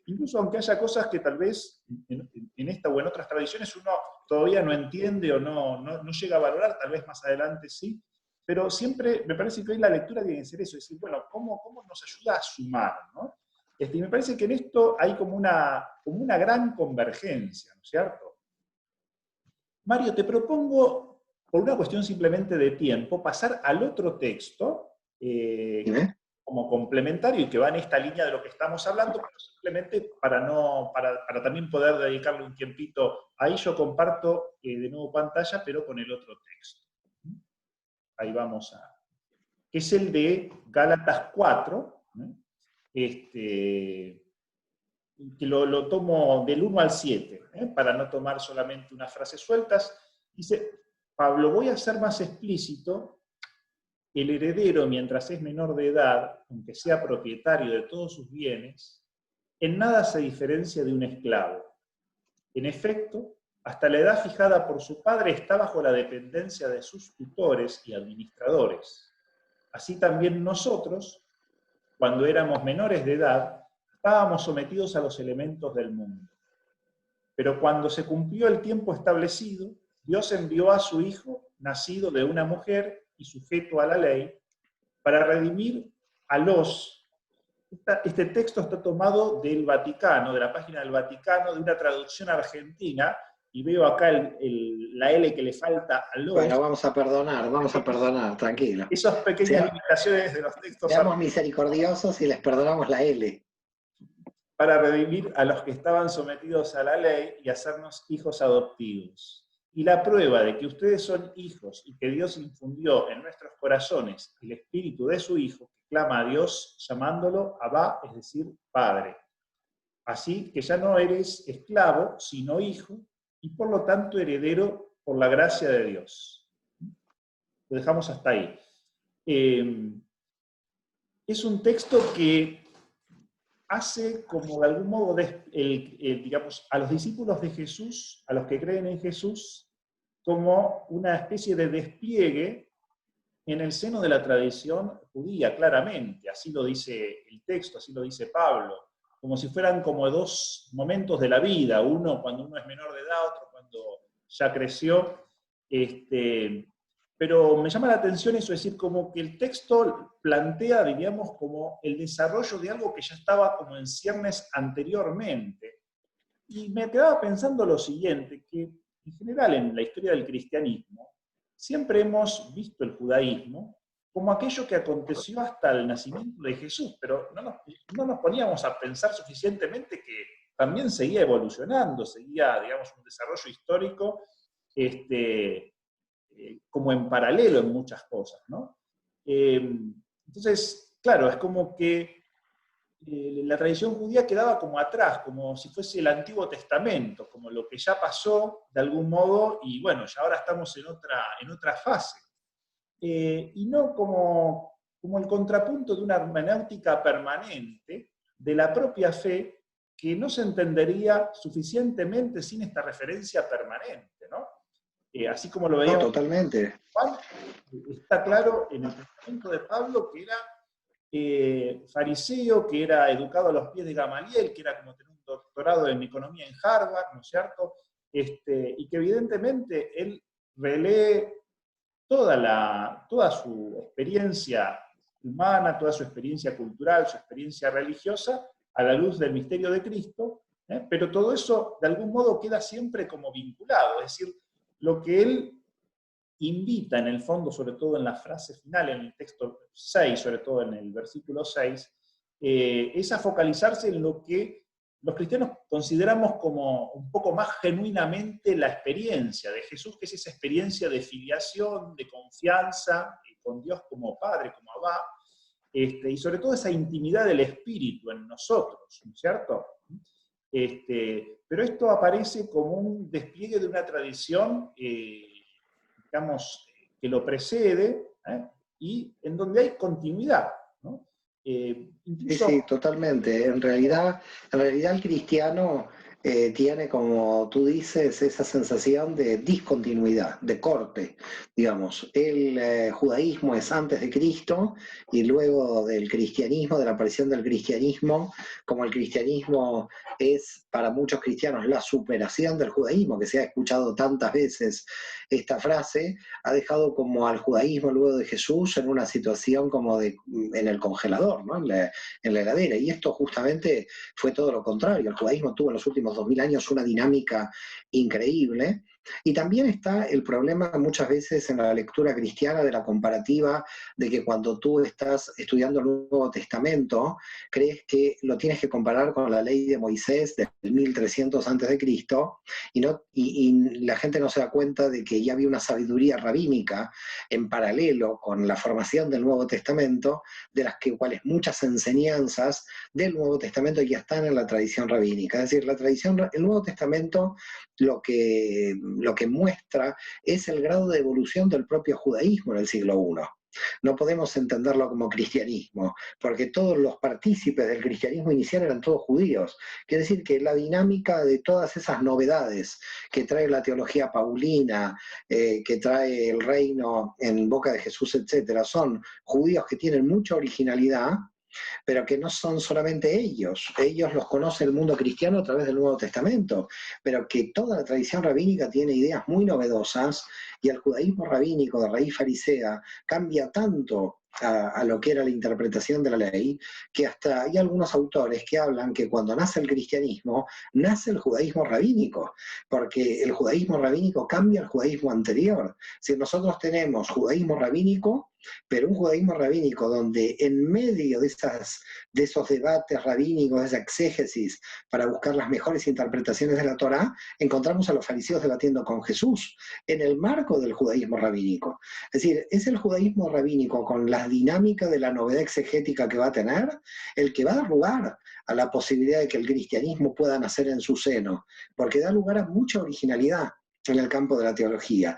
Incluso aunque haya cosas que tal vez en esta o en otras tradiciones uno todavía no entiende o no llega a valorar, tal vez más adelante sí, pero siempre me parece que hoy la lectura tiene que ser eso, decir, bueno, ¿cómo nos ayuda a sumar, ¿no? Y me parece que en esto hay como una gran convergencia, ¿no es cierto? Mario, te propongo, por una cuestión simplemente de tiempo, pasar al otro texto, como complementario y que va en esta línea de lo que estamos hablando, pero simplemente para también poder dedicarle un tiempito. Ahí yo comparto de nuevo pantalla, pero con el otro texto. Ahí vamos a... Es el de Gálatas 4, que lo tomo del 1 al 7, para no tomar solamente unas frases sueltas. Dice, Pablo, voy a ser más explícito. El heredero, mientras es menor de edad, aunque sea propietario de todos sus bienes, en nada se diferencia de un esclavo. En efecto, hasta la edad fijada por su padre está bajo la dependencia de sus tutores y administradores. Así también nosotros, cuando éramos menores de edad, estábamos sometidos a los elementos del mundo. Pero cuando se cumplió el tiempo establecido, Dios envió a su Hijo, nacido de una mujer y sujeto a la ley, para redimir a los... Este texto está tomado del Vaticano, de la página del Vaticano, de una traducción argentina, y veo acá la L que le falta a los. Bueno, vamos a perdonar, tranquilo. Esas pequeñas limitaciones de los textos. Seamos misericordiosos y les perdonamos la L. Para redimir a los que estaban sometidos a la ley y hacernos hijos adoptivos. Y la prueba de que ustedes son hijos y que Dios infundió en nuestros corazones el espíritu de su Hijo, que clama a Dios llamándolo Abba, es decir, Padre. Así que ya no eres esclavo, sino hijo, y por lo tanto heredero por la gracia de Dios. Lo dejamos hasta ahí. Es un texto que hace como de algún modo, digamos, a los discípulos de Jesús, a los que creen en Jesús, como una especie de despliegue en el seno de la tradición judía, claramente. Así lo dice el texto, así lo dice Pablo, como si fueran como dos momentos de la vida, uno cuando uno es menor de edad, otro cuando ya creció. Pero me llama la atención eso, es decir, como que el texto plantea, diríamos, como el desarrollo de algo que ya estaba como en ciernes anteriormente. Y me quedaba pensando lo siguiente, que en general en la historia del cristianismo, siempre hemos visto el judaísmo como aquello que aconteció hasta el nacimiento de Jesús, pero no nos poníamos a pensar suficientemente que también seguía evolucionando, seguía, digamos, un desarrollo histórico, como en paralelo en muchas cosas, ¿no? Entonces, claro, es como que la tradición judía quedaba como atrás, como si fuese el Antiguo Testamento, como lo que ya pasó de algún modo, y bueno, ya ahora estamos en otra fase. Y no como el contrapunto de una hermenéutica permanente de la propia fe que no se entendería suficientemente sin esta referencia permanente, ¿no? Así como lo veíamos. No, totalmente. Juan, está claro en el pensamiento de Pablo que era fariseo, que era educado a los pies de Gamaliel, que era como tener un doctorado en economía en Harvard, ¿no es cierto? Y que evidentemente él relee toda su experiencia humana, toda su experiencia cultural, su experiencia religiosa, a la luz del misterio de Cristo, pero todo eso de algún modo queda siempre como vinculado, es decir, lo que él invita en el fondo, sobre todo en la frase final, en el texto 6, sobre todo en el versículo 6, es a focalizarse en lo que los cristianos consideramos como un poco más genuinamente la experiencia de Jesús, que es esa experiencia de filiación, de confianza con Dios como Padre, como Abba, y sobre todo esa intimidad del Espíritu en nosotros, ¿no es cierto? Pero esto aparece como un despliegue de una tradición, digamos, que lo precede, y en donde hay continuidad, ¿no? Incluso... Sí, totalmente. En realidad el cristiano tiene, como tú dices, esa sensación de discontinuidad, de corte, digamos. El judaísmo es antes de Cristo y luego del cristianismo, de la aparición del cristianismo, como el cristianismo es para muchos cristianos la superación del judaísmo, que se ha escuchado tantas veces esta frase, ha dejado como al judaísmo luego de Jesús en una situación como en el congelador, ¿no? En la heladera, y esto justamente fue todo lo contrario. El judaísmo tuvo en los últimos 2000 años una dinámica increíble, y también está el problema muchas veces en la lectura cristiana de la comparativa, de que cuando tú estás estudiando el Nuevo Testamento, crees que lo tienes que comparar con la ley de Moisés del 1300 a.C., y la gente no se da cuenta de que ya había una sabiduría rabínica en paralelo con la formación del Nuevo Testamento, de las cuales muchas enseñanzas del Nuevo Testamento ya están en la tradición rabínica. Es decir, el Nuevo Testamento lo que muestra es el grado de evolución del propio judaísmo en el siglo I. No podemos entenderlo como cristianismo, porque todos los partícipes del cristianismo inicial eran todos judíos. Quiere decir que la dinámica de todas esas novedades que trae la teología paulina, que trae el reino en boca de Jesús, etc., son judíos que tienen mucha originalidad, pero que no son solamente ellos los conoce el mundo cristiano a través del Nuevo Testamento, pero que toda la tradición rabínica tiene ideas muy novedosas y el judaísmo rabínico de raíz farisea cambia tanto a lo que era la interpretación de la ley, que hasta hay algunos autores que hablan que cuando nace el cristianismo, nace el judaísmo rabínico, porque el judaísmo rabínico cambia al judaísmo anterior. Si nosotros tenemos judaísmo rabínico, pero un judaísmo rabínico donde en medio de esos debates rabínicos, de esa exégesis, para buscar las mejores interpretaciones de la Torá, encontramos a los fariseos debatiendo con Jesús en el marco del judaísmo rabínico. Es decir, es el judaísmo rabínico con la dinámica de la novedad exegética que va a tener, el que va a dar lugar a la posibilidad de que el cristianismo pueda nacer en su seno, porque da lugar a mucha originalidad en el campo de la teología,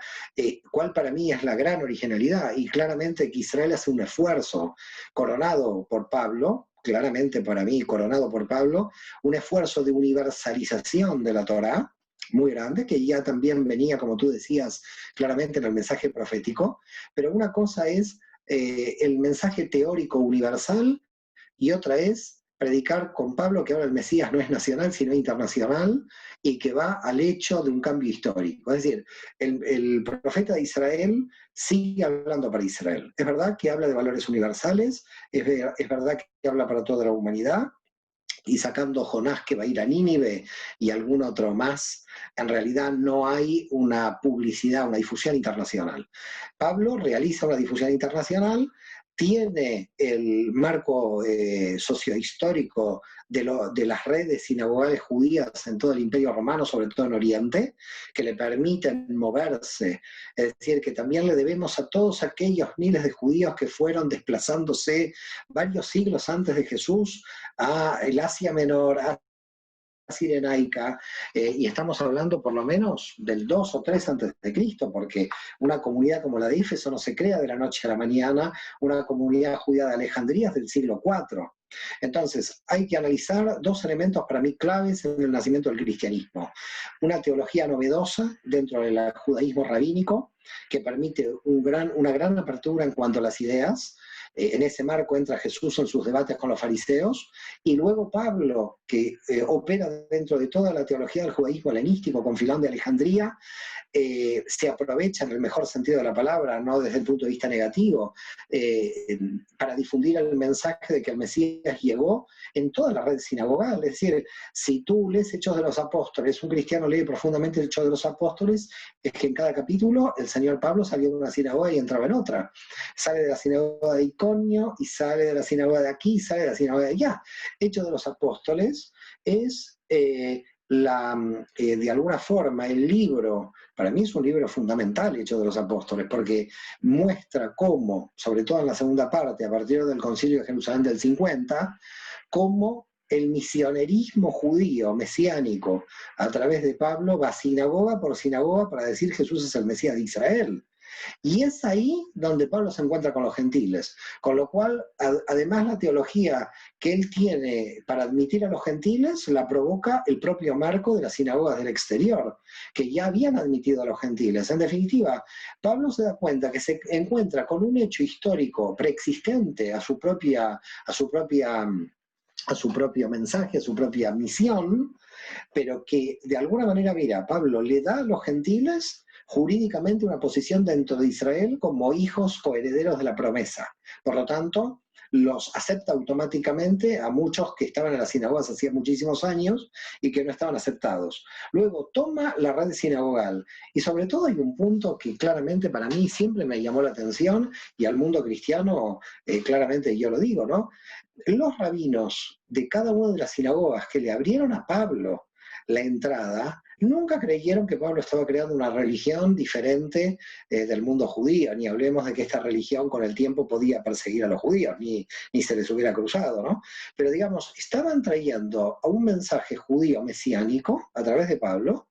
cuál para mí es la gran originalidad, y claramente que Israel hace un esfuerzo coronado por Pablo, claramente para mí coronado por Pablo, un esfuerzo de universalización de la Torá, muy grande, que ya también venía, como tú decías, claramente en el mensaje profético, pero una cosa es el mensaje teórico universal y otra es predicar con Pablo que ahora el Mesías no es nacional, sino internacional, y que va al hecho de un cambio histórico. Es decir, el profeta de Israel sigue hablando para Israel. Es verdad que habla de valores universales, es verdad que habla para toda la humanidad, y sacando Jonás que va a ir a Nínive y algún otro más, en realidad no hay una publicidad, una difusión internacional. Pablo realiza una difusión internacional, tiene el marco sociohistórico de las redes sinagogales judías en todo el Imperio Romano, sobre todo en Oriente, que le permiten moverse. Es decir, que también le debemos a todos aquellos miles de judíos que fueron desplazándose varios siglos antes de Jesús a el Asia Menor, a Cirenaica, y estamos hablando por lo menos del 2 o 3 antes de Cristo, porque una comunidad como la de Éfeso no se crea de la noche a la mañana, una comunidad judía de Alejandría es del siglo IV. Entonces, hay que analizar dos elementos para mí claves en el nacimiento del cristianismo. Una teología novedosa dentro del judaísmo rabínico, que permite una gran apertura en cuanto a las ideas. En ese marco entra Jesús en sus debates con los fariseos, y luego Pablo, que opera dentro de toda la teología del judaísmo helenístico con Filón de Alejandría, se aprovecha en el mejor sentido de la palabra, no desde el punto de vista negativo, para difundir el mensaje de que el Mesías llegó en toda la red sinagogal. Es decir, si tú lees Hechos de los Apóstoles, un cristiano lee profundamente Hechos de los Apóstoles, es que en cada capítulo el señor Pablo salía de una sinagoga y entraba en otra. Sale de la sinagoga de Iconio y sale de la sinagoga de aquí, sale de la sinagoga de allá. Hechos de los Apóstoles es de alguna forma el libro, para mí es un libro fundamental, Hechos de los Apóstoles, porque muestra cómo, sobre todo en la segunda parte, a partir del Concilio de Jerusalén del 50, cómo el misionerismo judío mesiánico a través de Pablo va sinagoga por sinagoga para decir Jesús es el Mesías de Israel. Y es ahí donde Pablo se encuentra con los gentiles, con lo cual, además, la teología que él tiene para admitir a los gentiles la provoca el propio marco de las sinagogas del exterior, que ya habían admitido a los gentiles. En definitiva, Pablo se da cuenta que se encuentra con un hecho histórico preexistente a su propio mensaje, a su propia misión, pero que de alguna manera, mira, Pablo le da a los gentiles jurídicamente una posición dentro de Israel como hijos coherederos de la promesa. Por lo tanto, los acepta automáticamente a muchos que estaban en las sinagogas hacía muchísimos años y que no estaban aceptados. Luego toma la red sinagogal, y sobre todo hay un punto que claramente para mí siempre me llamó la atención, y al mundo cristiano claramente yo lo digo, ¿no? Los rabinos de cada una de las sinagogas que le abrieron a Pablo la entrada, nunca creyeron que Pablo estaba creando una religión diferente del mundo judío, ni hablemos de que esta religión con el tiempo podía perseguir a los judíos, ni se les hubiera cruzado, ¿no? Pero digamos, estaban trayendo a un mensaje judío mesiánico a través de Pablo,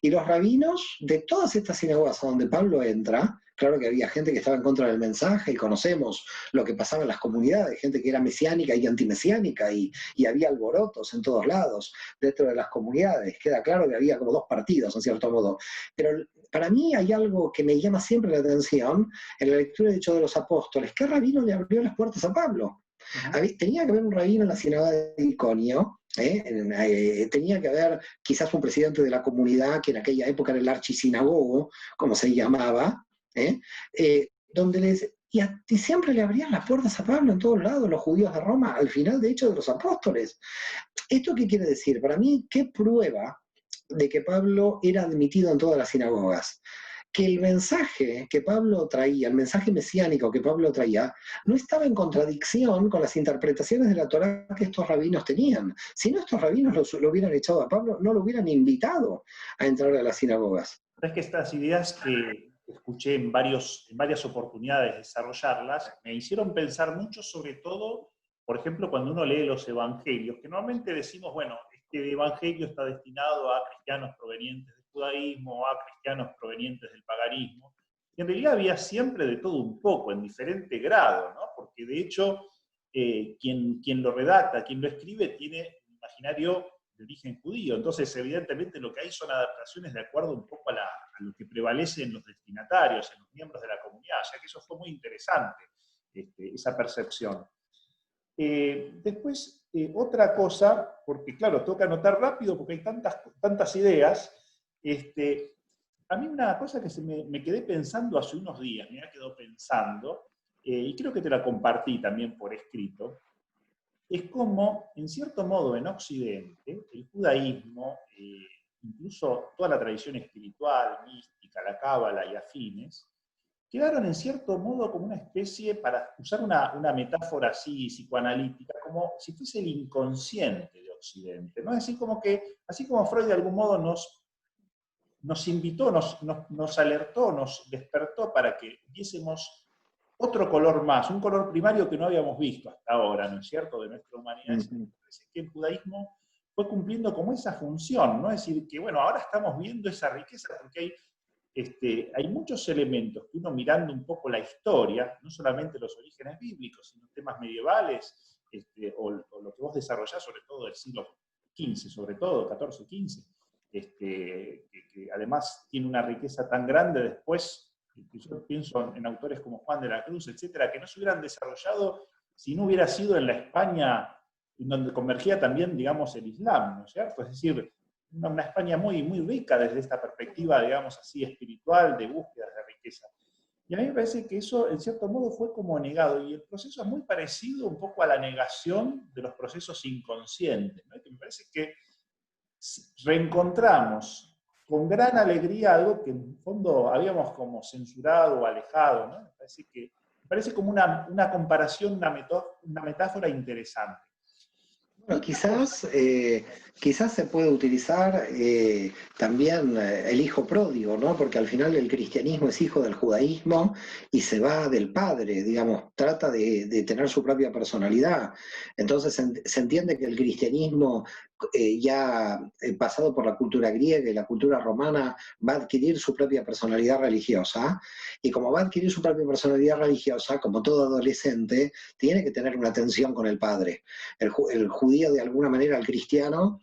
y los rabinos de todas estas sinagogas a donde Pablo entra, claro que había gente que estaba en contra del mensaje, y conocemos lo que pasaba en las comunidades, gente que era mesiánica y antimesiánica, y había alborotos en todos lados dentro de las comunidades. Queda claro que había como dos partidos, en cierto modo. Pero para mí hay algo que me llama siempre la atención en la lectura de Hechos de los Apóstoles. ¿Qué rabino le abrió las puertas a Pablo? Tenía que haber un rabino en la sinagoga de Iconio, tenía que haber quizás un presidente de la comunidad, que en aquella época era el archisinagogo, como se llamaba, ¿eh? Donde y siempre le abrían las puertas a Pablo en todos lados, los judíos de Roma, al final, de hecho, de los apóstoles. ¿Esto qué quiere decir? Para mí, ¿qué prueba de que Pablo era admitido en todas las sinagogas? Que el mensaje que Pablo traía, el mensaje mesiánico que Pablo traía, no estaba en contradicción con las interpretaciones de la Torá que estos rabinos tenían. Si no, estos rabinos lo hubieran echado a Pablo, no lo hubieran invitado a entrar a las sinagogas. Es que estas ideas que escuché en varias oportunidades desarrollarlas, me hicieron pensar mucho, sobre todo, por ejemplo, cuando uno lee los evangelios, que normalmente decimos, bueno, este evangelio está destinado a cristianos provenientes del judaísmo, a cristianos provenientes del paganismo, y en realidad había siempre de todo un poco, en diferente grado, ¿no? Porque de hecho, quien lo redacta, quien lo escribe, tiene un imaginario de origen judío. Entonces, evidentemente, lo que hay son adaptaciones de acuerdo un poco a lo que prevalece en los destinatarios, en los miembros de la comunidad, ya que eso fue muy interesante, esa percepción. Después, otra cosa, porque claro, toca anotar rápido porque hay tantas ideas. A mí una cosa que me quedé pensando hace unos días, me ha quedado pensando, y creo que te la compartí también por escrito, es como, en cierto modo, en Occidente, el judaísmo, incluso toda la tradición espiritual, mística, la cábala y afines, quedaron en cierto modo como una especie, para usar una metáfora así psicoanalítica, como si fuese el inconsciente de Occidente, ¿no? Es decir, como que, así como Freud de algún modo nos invitó, nos alertó, nos despertó para que viésemos otro color más, un color primario que no habíamos visto hasta ahora, ¿no es cierto?, de nuestra humanidad. Me parece que el judaísmo fue cumpliendo como esa función, ¿no? Es decir, que bueno, ahora estamos viendo esa riqueza porque hay muchos elementos que uno mirando un poco la historia, no solamente los orígenes bíblicos, sino temas medievales, o lo que vos desarrollás, sobre todo del siglo XV, sobre todo, XIV, XV, que además tiene una riqueza tan grande después. Yo pienso en autores como Juan de la Cruz, etcétera, que no se hubieran desarrollado si no hubiera sido en la España en donde convergía también, digamos, el Islam, ¿no es cierto? Es decir, una España muy, muy rica desde esta perspectiva, digamos así, espiritual, de búsqueda de riqueza. Y a mí me parece que eso, en cierto modo, fue como negado, y el proceso es muy parecido un poco a la negación de los procesos inconscientes, ¿no? Que me parece que reencontramos con gran alegría algo que en el fondo habíamos como censurado o alejado, ¿no? Me parece como una comparación, una metáfora interesante. Bueno, quizás se puede utilizar también el hijo pródigo, ¿no? Porque al final el cristianismo es hijo del judaísmo y se va del padre, digamos, trata de tener su propia personalidad. Entonces se entiende que el cristianismo ya pasado por la cultura griega y la cultura romana va a adquirir su propia personalidad religiosa, y como va a adquirir su propia personalidad religiosa, como todo adolescente, tiene que tener una tensión con el padre. El judío, de alguna manera, al cristiano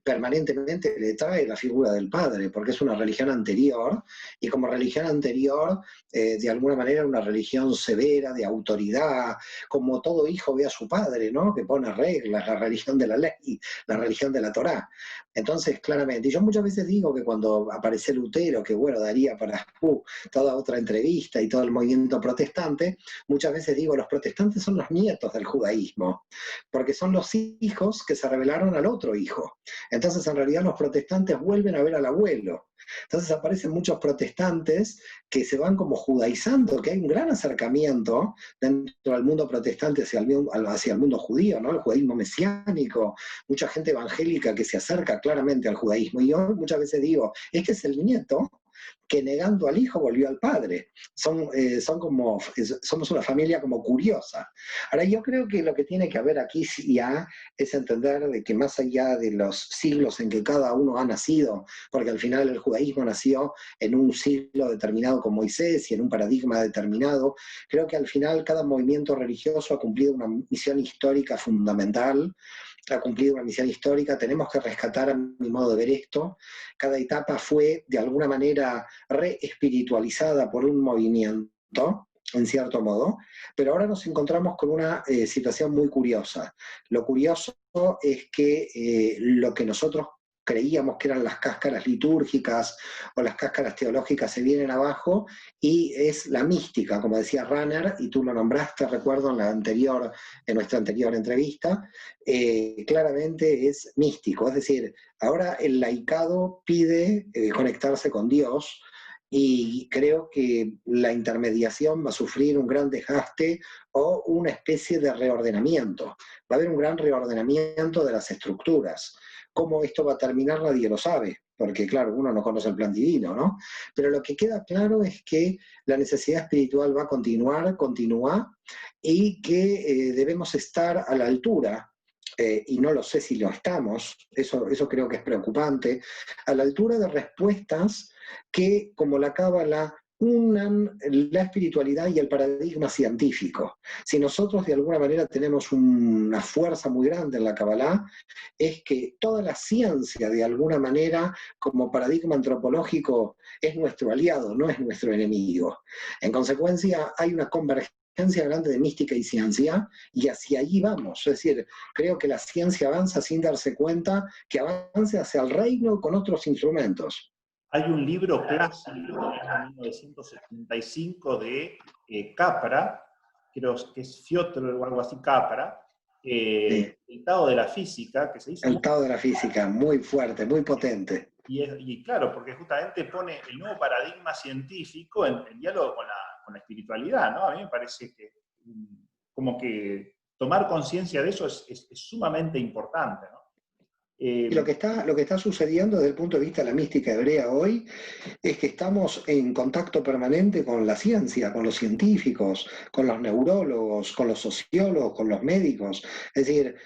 permanentemente le trae la figura del padre, porque es una religión anterior, y como religión anterior, de alguna manera, una religión severa, de autoridad, como todo hijo ve a su padre, ¿no? Que pone reglas, la religión de la ley, la religión de la Torá. Entonces, claramente, y yo muchas veces digo que cuando aparece Lutero, que bueno, daría para toda otra entrevista y todo el movimiento protestante, muchas veces digo, los protestantes son los nietos del judaísmo, porque son los hijos que se rebelaron al otro hijo. Entonces, en realidad, los protestantes vuelven a ver al abuelo. Entonces aparecen muchos protestantes que se van como judaizando, que hay un gran acercamiento dentro del mundo protestante hacia el mundo judío, ¿no? El judaísmo mesiánico, mucha gente evangélica que se acerca claramente al judaísmo. Y yo muchas veces digo, este es el nieto que negando al hijo volvió al padre. Somos una familia como curiosa. Ahora, yo creo que lo que tiene que haber aquí ya es entender de que más allá de los siglos en que cada uno ha nacido, porque al final el judaísmo nació en un siglo determinado con Moisés y en un paradigma determinado, creo que al final cada movimiento religioso ha cumplido una misión histórica fundamental, ha cumplido una misión histórica, tenemos que rescatar, a mi modo de ver, esto. Cada etapa fue de alguna manera reespiritualizada por un movimiento, en cierto modo, pero ahora nos encontramos con una situación muy curiosa. Lo curioso es que lo que nosotros creíamos que eran las cáscaras litúrgicas o las cáscaras teológicas se vienen abajo y es la mística, como decía Runner, y tú lo nombraste, recuerdo, en nuestra anterior entrevista, claramente es místico, es decir, ahora el laicado pide conectarse con Dios, y creo que la intermediación va a sufrir un gran desgaste o una especie de reordenamiento. Va a haber un gran reordenamiento de las estructuras. ¿Cómo esto va a terminar? Nadie lo sabe, porque claro, uno no conoce el plan divino, ¿no? Pero lo que queda claro es que la necesidad espiritual va a continuar, continúa, y que debemos estar a la altura, y no lo sé si lo estamos, eso creo que es preocupante, a la altura de respuestas que, como la Cábala, unan la espiritualidad y el paradigma científico. Si nosotros de alguna manera tenemos una fuerza muy grande en la Cábala, es que toda la ciencia de alguna manera como paradigma antropológico es nuestro aliado, no es nuestro enemigo. En consecuencia, hay una convergencia grande de mística y ciencia, y hacia allí vamos. Es decir, creo que la ciencia avanza sin darse cuenta que avanza hacia el reino con otros instrumentos. Hay un libro clásico del año 1975 de Capra, creo que es Fiotr o algo así, Capra, Sí. el Tao de la Física, que se hizo El muy... Tao de la física, muy fuerte, muy potente. Y claro, porque justamente pone el nuevo paradigma científico en diálogo con la espiritualidad, ¿no? A mí me parece que como que tomar conciencia de eso es sumamente importante, ¿no? Y lo que está sucediendo desde el punto de vista de la mística hebrea hoy es que estamos en contacto permanente con la ciencia, con los científicos, con los neurólogos, con los sociólogos, con los médicos. Es decir,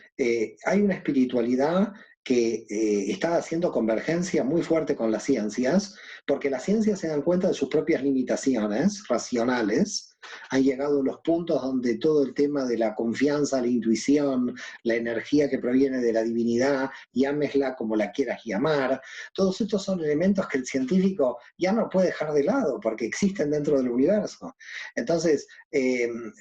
hay una espiritualidad que está haciendo convergencia muy fuerte con las ciencias, porque las ciencias se dan cuenta de sus propias limitaciones racionales. Han llegado a los puntos donde todo el tema de la confianza, la intuición, la energía que proviene de la divinidad, llámesla como la quieras llamar, todos estos son elementos que el científico ya no puede dejar de lado porque existen dentro del universo. Entonces,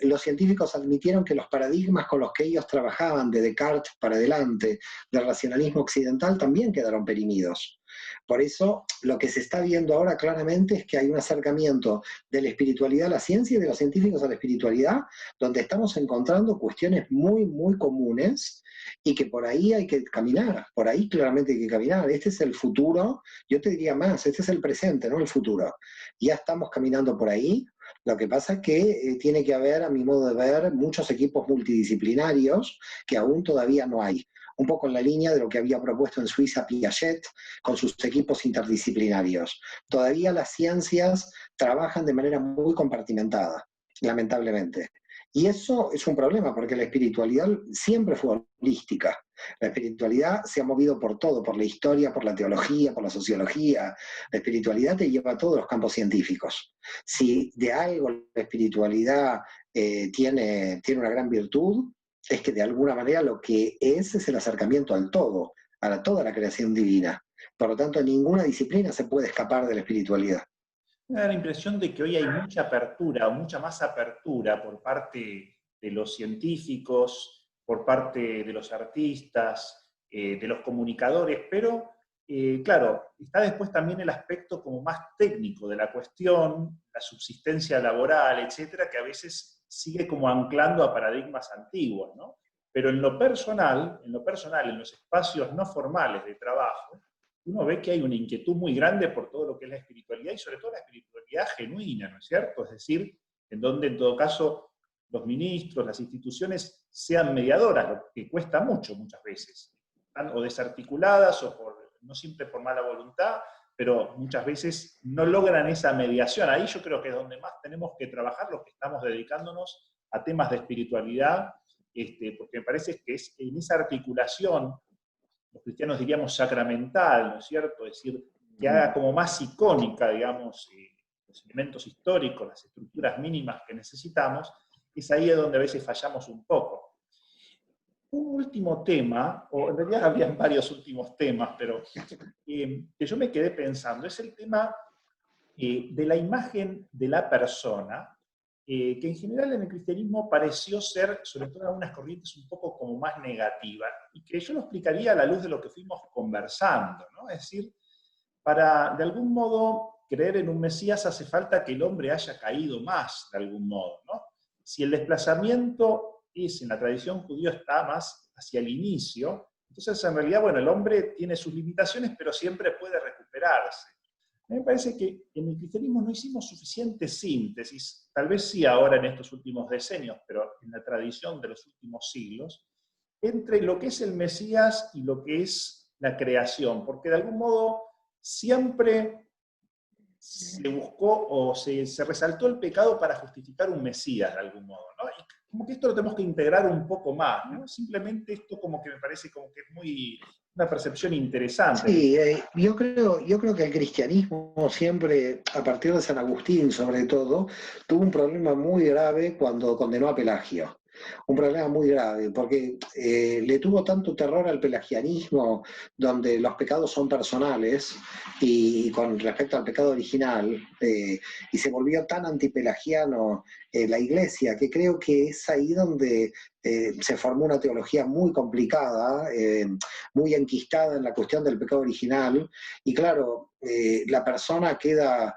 los científicos admitieron que los paradigmas con los que ellos trabajaban de Descartes para adelante, del racionalismo occidental, también quedaron perimidos. Por eso, lo que se está viendo ahora claramente es que hay un acercamiento de la espiritualidad a la ciencia y de los científicos a la espiritualidad, donde estamos encontrando cuestiones muy, muy comunes, y que por ahí hay que caminar, por ahí claramente hay que caminar. Este es el futuro, yo te diría más, este es el presente, no el futuro. Ya estamos caminando por ahí. Lo que pasa es que tiene que haber, a mi modo de ver, muchos equipos multidisciplinarios que aún todavía no hay. Un poco en la línea de lo que había propuesto en Suiza Piaget con sus equipos interdisciplinarios. Todavía las ciencias trabajan de manera muy compartimentada, lamentablemente. Y eso es un problema, porque la espiritualidad siempre fue holística. La espiritualidad se ha movido por todo, por la historia, por la teología, por la sociología. La espiritualidad te lleva a todos los campos científicos. Si de algo la espiritualidad tiene una gran virtud, es que de alguna manera lo que es el acercamiento al todo, a toda la creación divina. Por lo tanto, ninguna disciplina se puede escapar de la espiritualidad. Me da la impresión de que hoy hay mucha apertura, o mucha más apertura por parte de los científicos, por parte de los artistas, de los comunicadores, pero claro, está después también el aspecto como más técnico de la cuestión, la subsistencia laboral, etcétera, que a veces sigue como anclando a paradigmas antiguos, ¿no? Pero en lo personal, en los espacios no formales de trabajo, uno ve que hay una inquietud muy grande por todo lo que es la espiritualidad y sobre todo la espiritualidad genuina, ¿no es cierto? Es decir, en donde en todo caso los ministros, las instituciones sean mediadoras, lo que cuesta mucho muchas veces, o desarticuladas o no siempre por mala voluntad, pero muchas veces no logran esa mediación. Ahí yo creo que es donde más tenemos que trabajar los que estamos dedicándonos a temas de espiritualidad, porque me parece que es en esa articulación, los cristianos diríamos sacramental, ¿no es cierto? Es decir, que haga como más icónica, digamos, los elementos históricos, las estructuras mínimas que necesitamos, es ahí donde a veces fallamos un poco. Un último tema, o en realidad habían varios últimos temas, pero que yo me quedé pensando, es el tema de la imagen de la persona que en general en el cristianismo pareció ser, sobre todo en algunas corrientes, un poco como más negativa, y que yo lo explicaría a la luz de lo que fuimos conversando, ¿no? Es decir, para de algún modo creer en un Mesías hace falta que el hombre haya caído más, de algún modo, ¿no? Si el desplazamiento es, en la tradición judía está más hacia el inicio, entonces en realidad, bueno, el hombre tiene sus limitaciones, pero siempre puede recuperarse. A mí me parece que en el cristianismo no hicimos suficiente síntesis, tal vez sí ahora en estos últimos decenios, pero en la tradición de los últimos siglos, entre lo que es el Mesías y lo que es la creación, porque de algún modo siempre se buscó o se resaltó el pecado para justificar un Mesías de algún modo, ¿no? Y como que esto lo tenemos que integrar un poco más, ¿no? Simplemente esto como que me parece como que es muy una percepción interesante. Sí, yo creo que el cristianismo siempre, a partir de San Agustín sobre todo, tuvo un problema muy grave cuando condenó a Pelagio. Un problema muy grave, porque le tuvo tanto terror al pelagianismo, donde los pecados son personales, y con respecto al pecado original, y se volvió tan antipelagiano la iglesia, que creo que es ahí donde se formó una teología muy complicada, muy enquistada en la cuestión del pecado original, y claro, la persona queda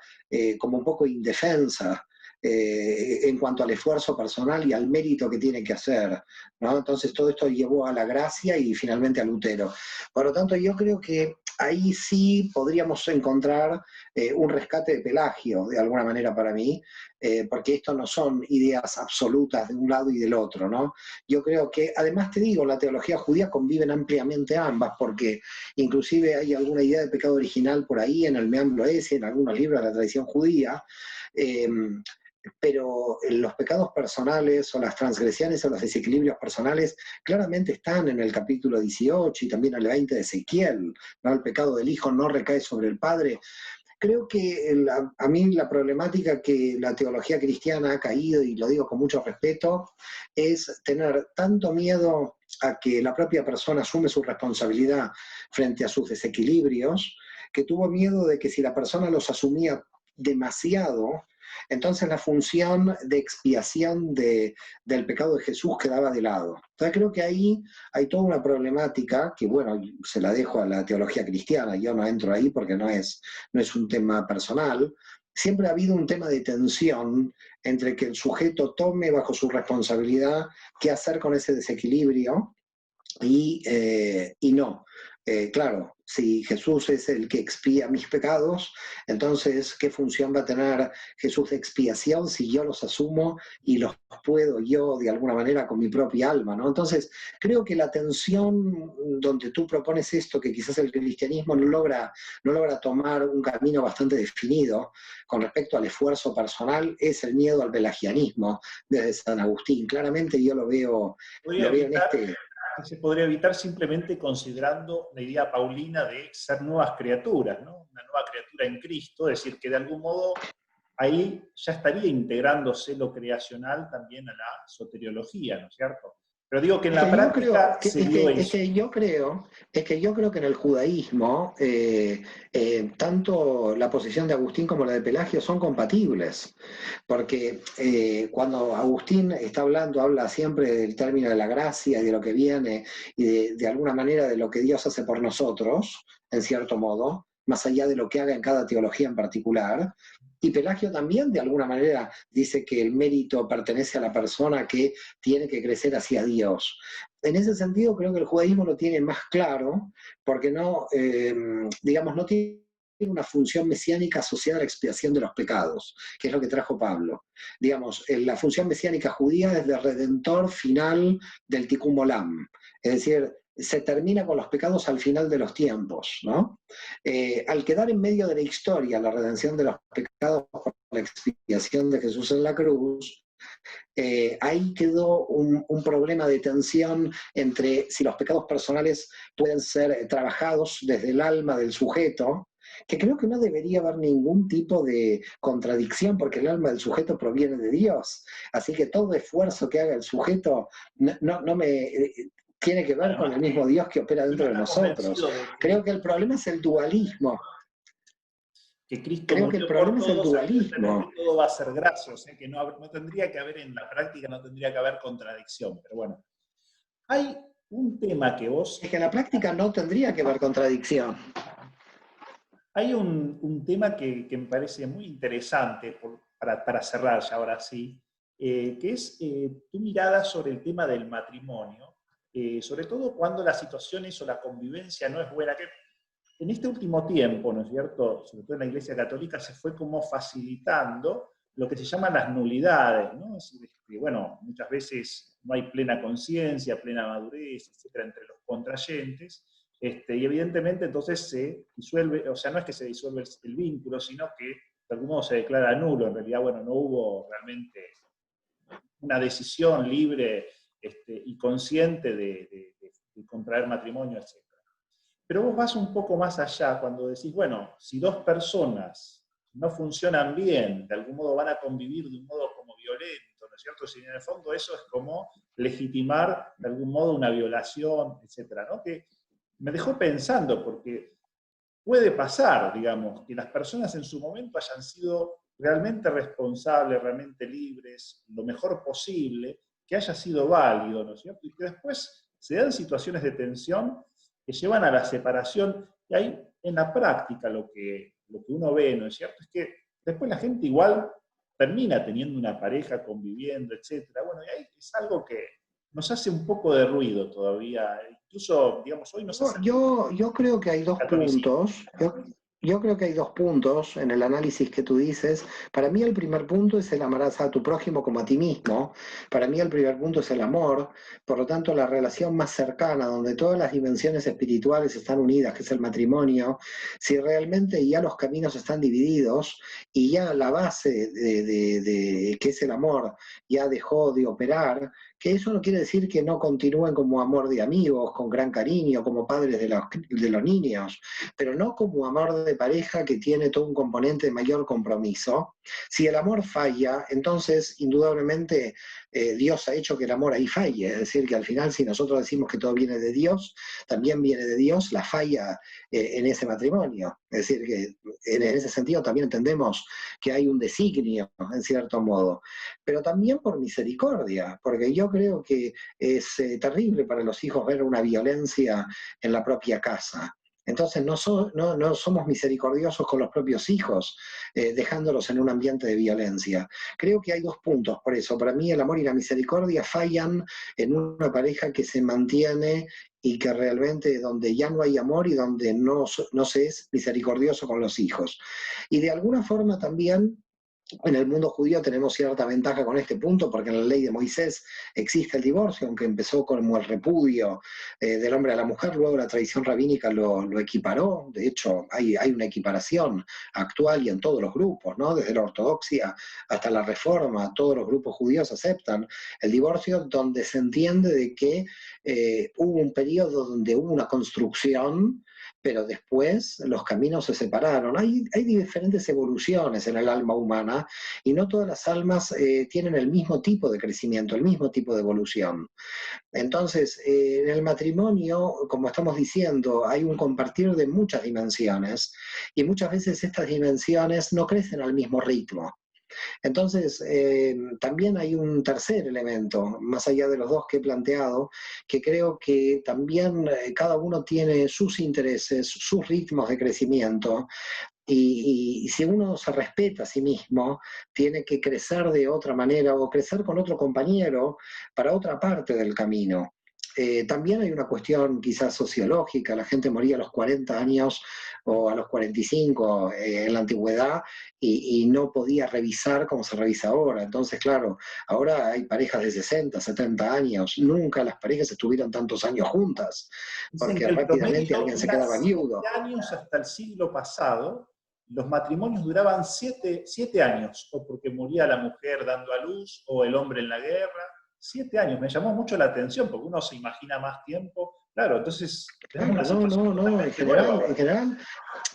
como un poco indefensa en cuanto al esfuerzo personal y al mérito que tiene que hacer, ¿no? Entonces todo esto llevó a la gracia y finalmente a Lutero. Por lo tanto, yo creo que ahí sí podríamos encontrar un rescate de Pelagio, de alguna manera para mí, porque esto no son ideas absolutas de un lado y del otro, ¿no? Yo creo que, además te digo, la teología judía conviven ampliamente ambas, porque inclusive hay alguna idea de pecado original por ahí en el Meam Loesi, en algunos libros de la tradición judía, eh, pero los pecados personales o las transgresiones o los desequilibrios personales claramente están en el capítulo 18 y también en el 20 de Ezequiel, ¿no? El pecado del hijo no recae sobre el padre. Creo que a mí la problemática que la teología cristiana ha caído, y lo digo con mucho respeto, es tener tanto miedo a que la propia persona asume su responsabilidad frente a sus desequilibrios, que tuvo miedo de que si la persona los asumía demasiado, entonces la función de expiación del pecado de Jesús quedaba de lado. Entonces creo que ahí hay toda una problemática que, bueno, se la dejo a la teología cristiana, yo no entro ahí porque no es un tema personal. Siempre ha habido un tema de tensión entre que el sujeto tome bajo su responsabilidad qué hacer con ese desequilibrio y no. Claro, si Jesús es el que expía mis pecados, entonces, ¿qué función va a tener Jesús de expiación si yo los asumo y los puedo yo de alguna manera con mi propia alma, ¿no? Entonces, creo que la tensión donde tú propones esto, que quizás el cristianismo no logra tomar un camino bastante definido con respecto al esfuerzo personal, es el miedo al pelagianismo desde San Agustín. Claramente yo lo veo, Podría lo veo en evitar este. que se podría evitar simplemente considerando la idea paulina de ser nuevas criaturas, ¿no? Una nueva criatura en Cristo, es decir, que de algún modo ahí ya estaría integrándose lo creacional también a la soteriología, ¿no es cierto? Pero digo que en Es la que yo creo práctica que, se es dio que, es eso. que yo creo, es que yo creo que en el judaísmo, tanto la posición de Agustín como la de Pelagio son compatibles, porque cuando Agustín está hablando, habla siempre del término de la gracia y de lo que viene, y de alguna manera de lo que Dios hace por nosotros, en cierto modo, más allá de lo que haga en cada teología en particular. Y Pelagio también, de alguna manera, dice que el mérito pertenece a la persona que tiene que crecer hacia Dios. En ese sentido, creo que el judaísmo lo tiene más claro, porque no, digamos, no tiene una función mesiánica asociada a la expiación de los pecados, que es lo que trajo Pablo. Digamos, la función mesiánica judía es de redentor final del Tikkun Olam, es decir, se termina con los pecados al final de los tiempos, ¿no? Al quedar en medio de la historia la redención de los pecados por la expiación de Jesús en la cruz, ahí quedó un problema de tensión entre si los pecados personales pueden ser trabajados desde el alma del sujeto, que creo que no debería haber ningún tipo de contradicción porque el alma del sujeto proviene de Dios. Así que todo esfuerzo que haga el sujeto no me tiene que ver con Además el mismo que Dios que opera yo no dentro de está nosotros. convencido de Creo que que el problema es el dualismo. que Cristo Creo que el murió por problema es el todos, evidentemente dualismo. todo va a ser gracia, o sea que no tendría que haber en la práctica, no tendría que haber contradicción, pero bueno. Hay un tema que vos... Es que en la práctica no tendría que haber contradicción. Hay un tema que me parece muy interesante para cerrar ya ahora sí, que es tu mirada sobre el tema del matrimonio, sobre todo cuando las situaciones o la convivencia no es buena, que en este último tiempo, ¿no es cierto?, sobre todo en la Iglesia Católica, se fue como facilitando lo que se llaman las nulidades, ¿no? Es decir, que, bueno, muchas veces no hay plena conciencia, plena madurez, etcétera, entre los contrayentes, y evidentemente entonces se disuelve, o sea, no es que se disuelve el vínculo, sino que de algún modo se declara nulo, en realidad, bueno, no hubo realmente una decisión libre y consciente de contraer matrimonio, etc. Pero vos vas un poco más allá cuando decís, bueno, si dos personas no funcionan bien, de algún modo van a convivir de un modo como violento, ¿no es cierto? Si en el fondo eso es como legitimar de algún modo una violación, etcétera, ¿no? Que me dejó pensando, porque puede pasar, digamos, que las personas en su momento hayan sido realmente responsables, realmente libres, lo mejor posible, que haya sido válido, ¿no es cierto? Y que después se dan situaciones de tensión que llevan a la separación, y ahí en la práctica lo que uno ve, ¿no es cierto?, es que después la gente igual termina teniendo una pareja, conviviendo, etcétera. Bueno, y ahí es algo que nos hace un poco de ruido todavía, incluso, digamos, hoy nos hace Yo creo que hay dos catolicismo. puntos. Yo creo que hay dos puntos en el análisis que tú dices. Para mí el primer punto es el amarás a tu prójimo como a ti mismo. Para mí el primer punto es el amor. Por lo tanto, la relación más cercana, donde todas las dimensiones espirituales están unidas, que es el matrimonio, si realmente ya los caminos están divididos y ya la base que es el amor ya dejó de operar, que eso no quiere decir que no continúen como amor de amigos, con gran cariño, como padres de los niños, pero no como amor de pareja que tiene todo un componente de mayor compromiso. Si el amor falla, entonces indudablemente Dios ha hecho que el amor ahí falle, es decir, que al final si nosotros decimos que todo viene de Dios, también viene de Dios la falla en ese matrimonio. Es decir, que en ese sentido también entendemos que hay un designio, en cierto modo, pero también por misericordia, porque yo creo que es terrible para los hijos ver una violencia en la propia casa. Entonces no somos misericordiosos con los propios hijos, dejándolos en un ambiente de violencia. Creo que hay dos puntos por eso. Para mí el amor y la misericordia fallan en una pareja que se mantiene y que realmente donde ya no hay amor y donde no se es misericordioso con los hijos. Y de alguna forma también en el mundo judío tenemos cierta ventaja con este punto porque en la ley de Moisés existe el divorcio, aunque empezó como el repudio del hombre a la mujer, luego la tradición rabínica lo equiparó. De hecho, hay una equiparación actual y en todos los grupos, ¿no? Desde la ortodoxia hasta la reforma, todos los grupos judíos aceptan el divorcio, donde se entiende de que hubo un periodo donde hubo una construcción, pero después los caminos se separaron. Hay diferentes evoluciones en el alma humana y no todas las almas tienen el mismo tipo de crecimiento, el mismo tipo de evolución. Entonces, en el matrimonio, como estamos diciendo, hay un compartir de muchas dimensiones y muchas veces estas dimensiones no crecen al mismo ritmo. Entonces, también hay un tercer elemento, más allá de los dos que he planteado, que creo que también cada uno tiene sus intereses, sus ritmos de crecimiento, y si uno se respeta a sí mismo, tiene que crecer de otra manera o crecer con otro compañero para otra parte del camino. También hay una cuestión quizás sociológica, la gente moría a los 40 años o a los 45 en la antigüedad y no podía revisar como se revisa ahora. Entonces, claro, ahora hay parejas de 60, 70 años, nunca las parejas estuvieron tantos años juntas, Dicen porque que el rápidamente promedio alguien se era quedaba 7 viudo. años hasta el siglo pasado. Los matrimonios duraban 7 años, o porque moría la mujer dando a luz, o el hombre en la guerra. 7 años, me llamó mucho la atención, porque uno se imagina más tiempo, Claro, entonces tenemos Claro, una no, situación no, no, totalmente nueva en ahora. general,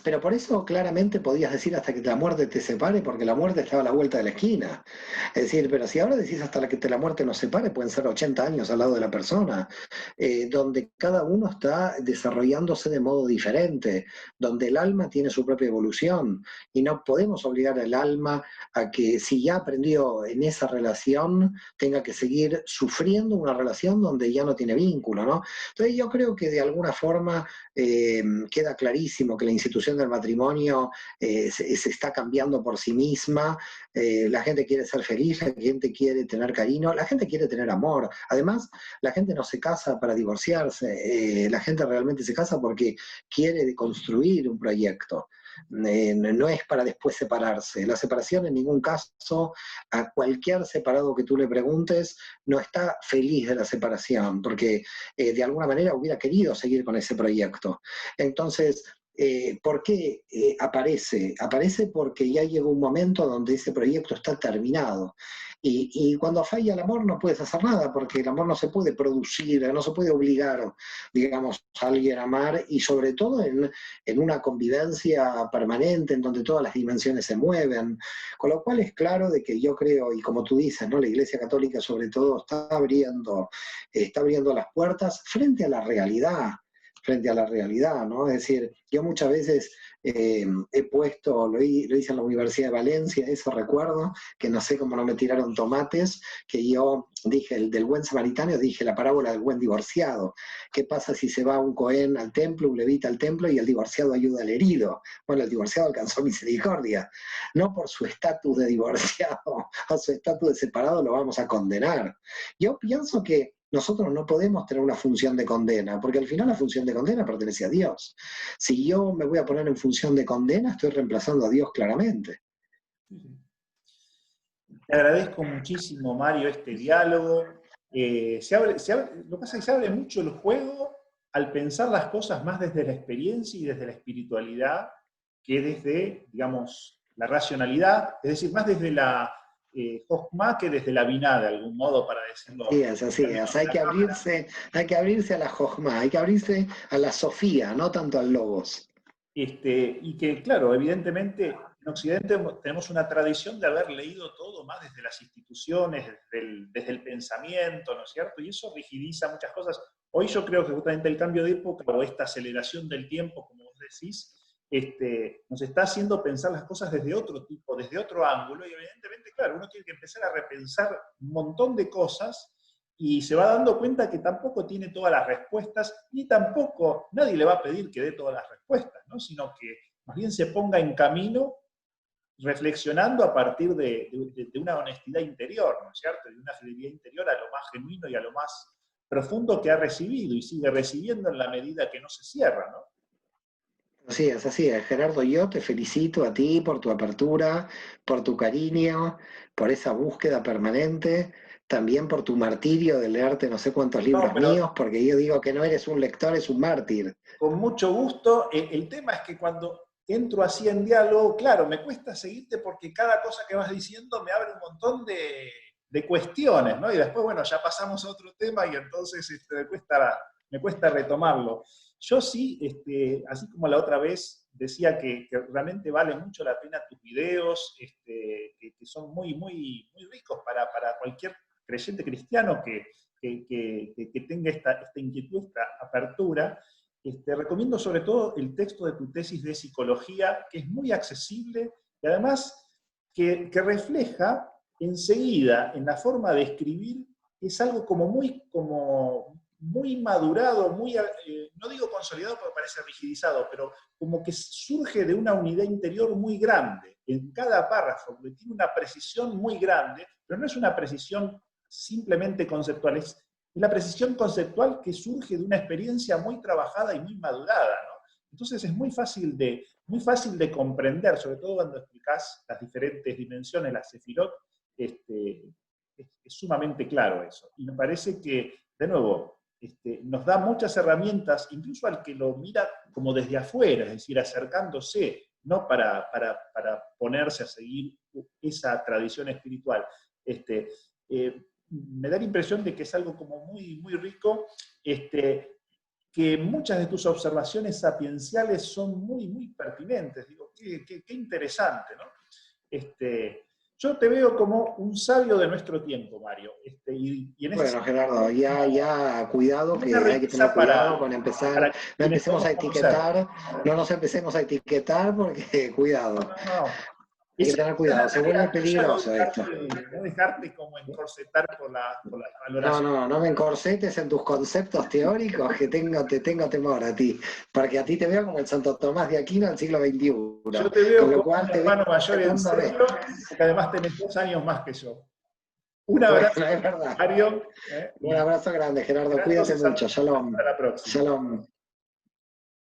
pero por eso claramente podías decir hasta que la muerte te separe, porque la muerte estaba a la vuelta de la esquina. Es decir, pero si ahora decís hasta la que la muerte nos separe, pueden ser 80 años al lado de la persona, donde cada uno está desarrollándose de modo diferente, donde el alma tiene su propia evolución, y no podemos obligar al alma a que si ya aprendió en esa relación, tenga que seguir sufriendo una relación donde ya no tiene vínculo, ¿no? Entonces yo creo que de alguna forma queda clarísimo que la institución del matrimonio se está cambiando por sí misma, la gente quiere ser feliz, la gente quiere tener cariño, la gente quiere tener amor. Además, la gente no se casa para divorciarse, la gente realmente se casa porque quiere construir un proyecto. No es para después separarse. La separación en ningún caso, a cualquier separado que tú le preguntes, no está feliz de la separación, porque de alguna manera hubiera querido seguir con ese proyecto. Entonces, ¿por qué aparece? Aparece porque ya llegó un momento donde ese proyecto está terminado. Y cuando falla el amor no puedes hacer nada, porque el amor no se puede producir, no se puede obligar, digamos, a alguien a amar, y sobre todo en una convivencia permanente en donde todas las dimensiones se mueven. Con lo cual es claro de que yo creo, y como tú dices, ¿no? La Iglesia Católica sobre todo está abriendo las puertas frente a la realidad, ¿no? Es decir, yo muchas veces he puesto, lo hice en la Universidad de Valencia, eso recuerdo, que no sé cómo no me tiraron tomates, que yo dije, el del buen samaritano, dije la parábola del buen divorciado. ¿Qué pasa si se va un cohen al templo, un levita al templo y el divorciado ayuda al herido? Bueno, el divorciado alcanzó misericordia. No por su estatus de divorciado o su estatus de separado lo vamos a condenar. Yo pienso que nosotros no podemos tener una función de condena, porque al final la función de condena pertenece a Dios. Si yo me voy a poner en función de condena, estoy reemplazando a Dios claramente. Te agradezco muchísimo, Mario, este diálogo. Lo que pasa es que se abre mucho el juego al pensar las cosas más desde la experiencia y desde la espiritualidad que desde, digamos, la racionalidad, es decir, más desde la Jochma que desde la Binah, de algún modo, para decirlo Sí, en es así, términos de hay la que cámara. hay que abrirse a la Jojma, hay que abrirse a la Sofía, no tanto al Logos. Y que, claro, evidentemente en Occidente tenemos una tradición de haber leído todo más desde las instituciones, desde el pensamiento, ¿no es cierto? Y eso rigidiza muchas cosas. Hoy yo creo que justamente el cambio de época o esta aceleración del tiempo, como vos decís, nos está haciendo pensar las cosas desde otro tipo, desde otro ángulo, y evidentemente, claro, uno tiene que empezar a repensar un montón de cosas y se va dando cuenta que tampoco tiene todas las respuestas, ni tampoco nadie le va a pedir que dé todas las respuestas, ¿no? Sino que más bien se ponga en camino reflexionando a partir de una honestidad interior, ¿no es cierto? De una fidelidad interior a lo más genuino y a lo más profundo que ha recibido y sigue recibiendo en la medida que no se cierra, ¿no? Así es. Gerardo, yo te felicito a ti por tu apertura, por tu cariño, por esa búsqueda permanente, también por tu martirio de leerte no sé cuántos No, libros pero míos, porque yo digo que no eres un lector, es un mártir. con mucho gusto. El tema es que cuando entro así en diálogo, claro, me cuesta seguirte porque cada cosa que vas diciendo me abre un montón de cuestiones, ¿no? Y después, bueno, ya pasamos a otro tema y entonces me cuesta retomarlo. Yo sí, así como la otra vez decía que realmente vale mucho la pena tus videos, que son muy, muy, muy ricos para cualquier creyente cristiano que tenga esta inquietud, esta apertura. Recomiendo sobre todo el texto de tu tesis de psicología, que es muy accesible y además que refleja enseguida en la forma de escribir, es algo como muy madurado, muy, no digo consolidado porque parece rigidizado, pero como que surge de una unidad interior muy grande en cada párrafo, que tiene una precisión muy grande, pero no es una precisión simplemente conceptual, es la precisión conceptual que surge de una experiencia muy trabajada y muy madurada, ¿no? Entonces es muy fácil de comprender, sobre todo cuando explicás las diferentes dimensiones, las sefirot, es sumamente claro eso. Y me parece que, de nuevo, nos da muchas herramientas, incluso al que lo mira como desde afuera, es decir, acercándose, no para ponerse a seguir esa tradición espiritual. Me da la impresión de que es algo como muy, muy rico, que muchas de tus observaciones sapienciales son muy, muy pertinentes. Digo, qué interesante, ¿no? Yo te veo como un sabio de nuestro tiempo, Mario. Y en ese Bueno, Gerardo, ya cuidado, que una hay que tener premisa cuidado con empezar, para no quienes empecemos a podemos conocer. etiquetar, no nos empecemos a etiquetar porque cuidado, No. hay que Esa tener es la cuidado, se vuelve tarea tuya, peligroso esto. no dejarte como encorsetar por la No, valoración. no, no me encorsetes en tus conceptos teóricos, que te tengo temor a ti, porque a ti te veo como el Santo Tomás de Aquino del siglo XXI, Yo te veo con lo como cual un te veo hermano mayor en respetándome. serio, porque además tenés 2 años más que yo. Un Bueno, abrazo, es verdad. Mario, Un y abrazo grande, Gerardo, gratos cuídate y saludos. mucho, shalom, Hasta la próxima. shalom.